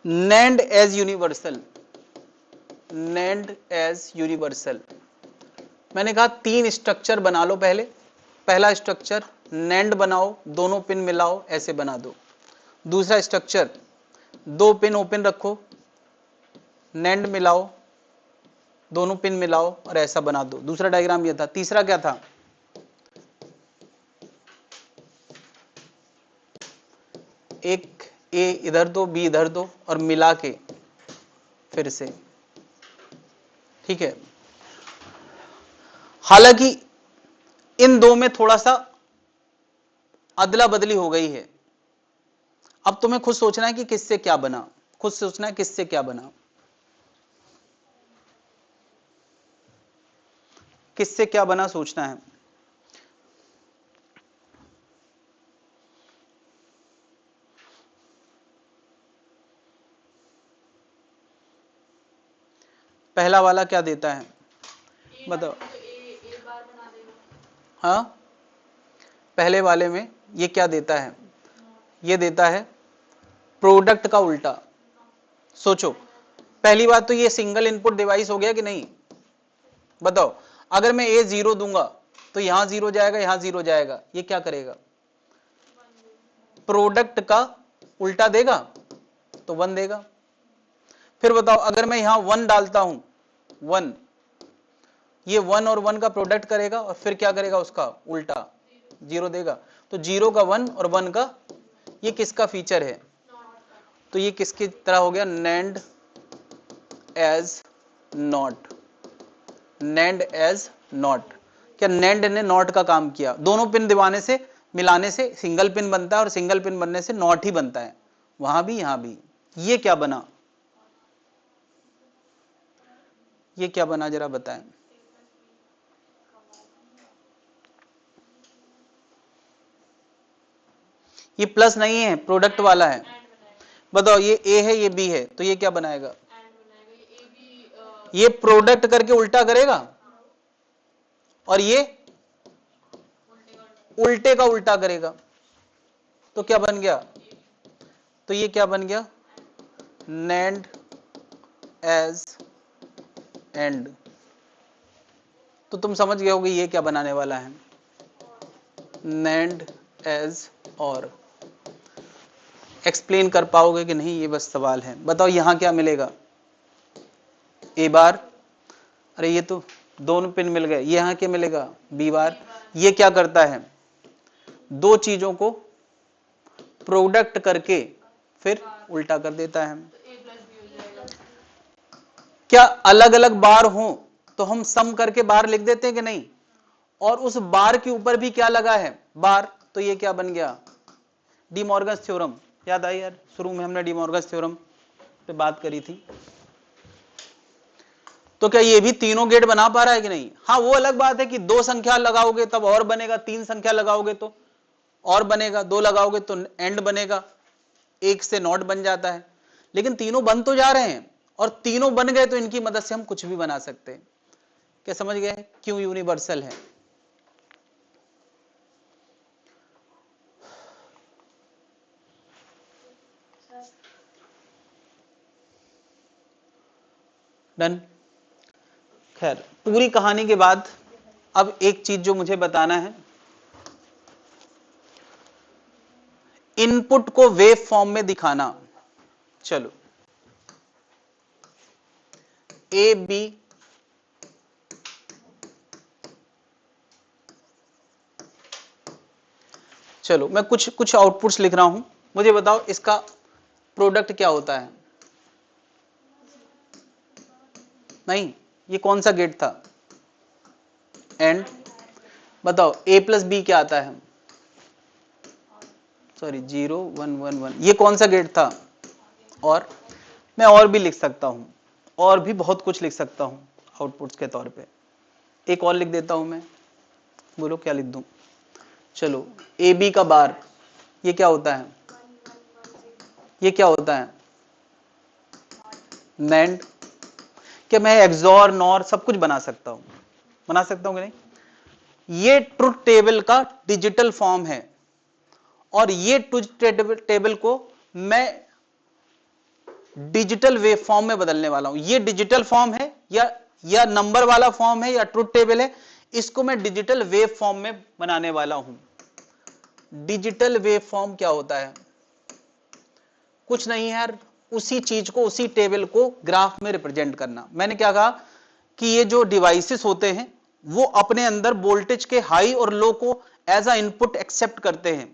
NAND as universal. NAND as universal मैंने कहा 3 स्ट्रक्चर बना लो पहले। पहला स्ट्रक्चर नैंड बनाओ, दोनों पिन मिलाओ, ऐसे बना दो। दूसरा स्ट्रक्चर 2 पिन ओपन रखो, नैंड मिलाओ, दोनों पिन मिलाओ और ऐसा बना दो। दूसरा डायग्राम ये था। तीसरा क्या था? एक ए इधर दो, बी इधर दो और मिला के फिर से, ठीक है। हालांकि इन दो में थोड़ा सा अदला बदली हो गई है। अब तुम्हें खुद सोचना है कि किससे क्या बना, खुद सोचना है किससे क्या बना, किससे क्या बना सोचना है। पहला वाला क्या देता है बताओ? हाँ, पहले वाले में ये क्या देता है? ये देता है प्रोडक्ट का उल्टा। सोचो, पहली बात तो ये सिंगल इनपुट डिवाइस हो गया कि नहीं? बताओ, अगर मैं ए 0 दूंगा तो यहां 0 जाएगा, यहां 0 जाएगा, ये क्या करेगा? प्रोडक्ट का उल्टा देगा तो 1 देगा। फिर बताओ, अगर मैं यहां 1 डालता हूं, 1, ये 1 और 1 का प्रोडक्ट करेगा और फिर क्या करेगा? उसका उल्टा 0 देगा। तो 0 का 1 और 1 का, ये किसका फीचर है? तो ये किसकी तरह हो गया? NAND as NOT. NAND as NOT. क्या NAND ने नॉट का काम किया? दोनों पिन दिवाने से, मिलाने से सिंगल पिन बनता है और सिंगल पिन बनने से नॉट ही बनता है, वहां भी यहां भी। ये क्या बना? ये क्या बना जरा बताएं? ये प्लस नहीं है, प्रोडक्ट वाला है। बताओ, ये ए है, ये बी है, तो ये क्या बनाएगा? ये प्रोडक्ट करके उल्टा करेगा और ये उल्टे का उल्टा करेगा, तो क्या बन गया? तो ये क्या बन गया? NAND as AND. तो तुम समझ गए होगे ये क्या बनाने वाला है? NAND एज और। एक्सप्लेन कर पाओगे कि नहीं, ये बस सवाल है। बताओ, यहां क्या मिलेगा? ए बार, अरे ये तो दोनों पिन मिल गए। यहां क्या मिलेगा? B bar. ये क्या करता है? दो चीजों को प्रोडक्ट करके फिर उल्टा कर देता है। क्या अलग अलग बार हो तो हम सम करके बार लिख देते हैं कि नहीं? और उस बार के ऊपर भी क्या लगा है? बार। तो ये क्या बन गया? D Morgan's theorem. याद आई यार, शुरू में हमने डी मॉर्गन्स थ्योरम पे बात करी थी। तो क्या ये भी तीनों गेट बना पा रहा है कि नहीं? हाँ, वो अलग बात है कि 2 संख्या लगाओगे तब और बनेगा, 3 संख्या लगाओगे तो और बनेगा, 2 लगाओगे तो एंड बनेगा, 1 से नॉट बन जाता है। लेकिन तीनों बन तो जा रहे हैं, और तीनों बन गए तो इनकी मदद से हम कुछ भी बना सकते हैं। क्या समझ गए क्यों यूनिवर्सल है? डन। खैर, पूरी कहानी के बाद अब एक चीज जो मुझे बताना है, इनपुट को वेव फॉर्म में दिखाना। चलो, ए बी चलो मैं कुछ आउटपुट्स लिख रहा हूं, मुझे बताओ इसका प्रोडक्ट क्या होता है? नहीं, ये कौन सा गेट था? एंड। बताओ, ए प्लस बी क्या आता है? सॉरी, 0 1 1 1। ये कौन सा गेट था? और मैं और भी लिख सकता हूं, और भी बहुत कुछ लिख सकता हूं आउटपुट्स के तौर पे। एक और लिख देता हूं मैं, बोलो क्या लिख दूं? चलो, ए बी का बार, ये क्या होता है? ये क्या होता है? NAND। क्या मैं एक्सॉर नॉर सब कुछ बना सकता हूं? बना सकता हूं कि नहीं? ये ट्रुथ टेबल का डिजिटल फॉर्म है, और ये ट्रुथ टेबल को मैं डिजिटल वेव फॉर्म में बदलने वाला हूं। ये डिजिटल फॉर्म है या नंबर वाला फॉर्म है या ट्रुथ टेबल है, इसको मैं डिजिटल वेव फॉर्म में बनाने वाला हूं। डिजिटल वेव फॉर्म क्या होता है? कुछ नहीं है यार, उसी चीज को, उसी टेबल को ग्राफ में रिप्रेजेंट करना। मैंने क्या कहा कि ये जो डिवाइसेस होते हैं वो अपने अंदर वोल्टेज के हाई और लो को एज अ इनपुट एक्सेप्ट करते हैं।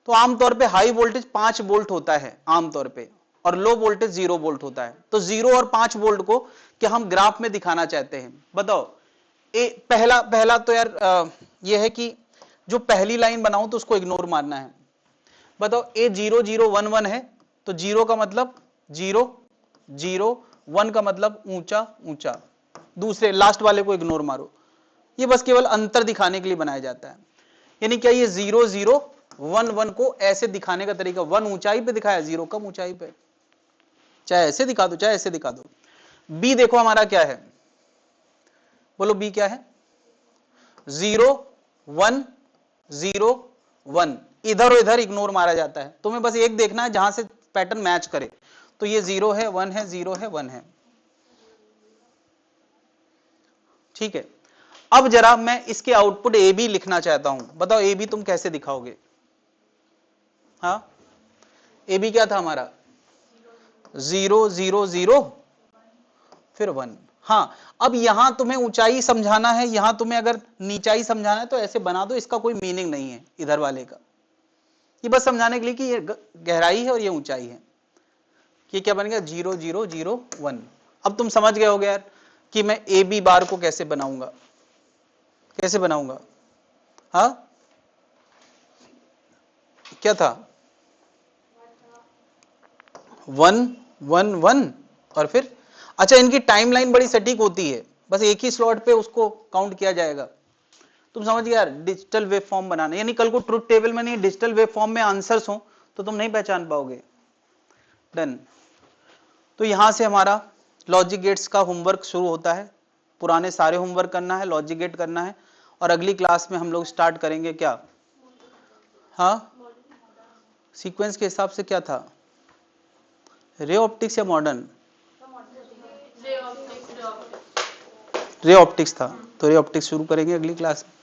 तो आमतौर पे हाई वोल्टेज 5 वोल्ट होता है आमतौर पे, और लो वोल्टेज 0 वोल्ट होता है। तो 0 और 5 वोल्ट को क्या हम ग्राफ में दिखाना चाहते हैं, बताओ। पहला तो यार ये है कि जो पहली लाइन बनाऊं तो उसको इग्नोर मारना है। बताओ ए 0 0 1 1 है, तो 0 का मतलब 0 0, 1 का मतलब ऊंचा ऊंचा। दूसरे लास्ट वाले को इग्नोर मारो। ये बस केवल अंतर दिखाने के लिए बनाया जाता है। यानी क्या ये 0 0 1 1 को ऐसे दिखाने का तरीका, 1 ऊंचाई पे दिखाया, 0 कम ऊंचाई पे, चाहे ऐसे दिखा दो चाहे ऐसे दिखा दो। बी देखो हमारा क्या है, बोलो बी क्या है, 0 1 0 1, इधर और इधर इग्नोर मारा जाता है। तुम्हें बस एक देखना है जहां से पैटर्न मैच करे। तो ये 0 है 1 है 0 है 1 है, ठीक है। अब जरा मैं इसके आउटपुट ए बी लिखना चाहता हूं, बताओ ए बी तुम कैसे दिखाओगे। हाँ, ए बी क्या था हमारा, 0 0 0 फिर 1। हाँ, अब यहां तुम्हें ऊंचाई समझाना है, यहां तुम्हें अगर नीचाई समझाना है तो ऐसे बना दो, इसका कोई मीनिंग नहीं है इधर वाले का। ये बस समझाने के लिए कि ये गहराई है और ये ऊंचाई है। ये क्या बन गया, 0 0 0 1। अब तुम समझ गए होगे यार कि मैं ए बी बार को कैसे बनाऊंगा, कैसे बनाऊंगा। हाँ, क्या था, 1 1 1 और फिर, अच्छा इनकी टाइमलाइन बड़ी सटीक होती है, बस एक ही स्लॉट पे उसको काउंट किया जाएगा। तुम समझ गए यार, डिजिटल वेव फॉर्म बनाना, यानी कल को ट्रुथ टेबल में नहीं, डिजिटल वेव फॉर्म में आंसर्स हो तो तुम नहीं पहचान पाओगे। डन। तो यहां से हमारा लॉजिक गेट्स का होमवर्क शुरू होता है। पुराने सारे होमवर्क करना है, लॉजिक गेट करना है, और अगली क्लास में हम लोग स्टार्ट करेंगे क्या, हाँ सीक्वेंस के हिसाब से क्या था, रे ऑप्टिक्स या मॉडर्न, रे ऑप्टिक्स था। तो रे ऑप्टिक्स शुरू करेंगे अगली क्लास में।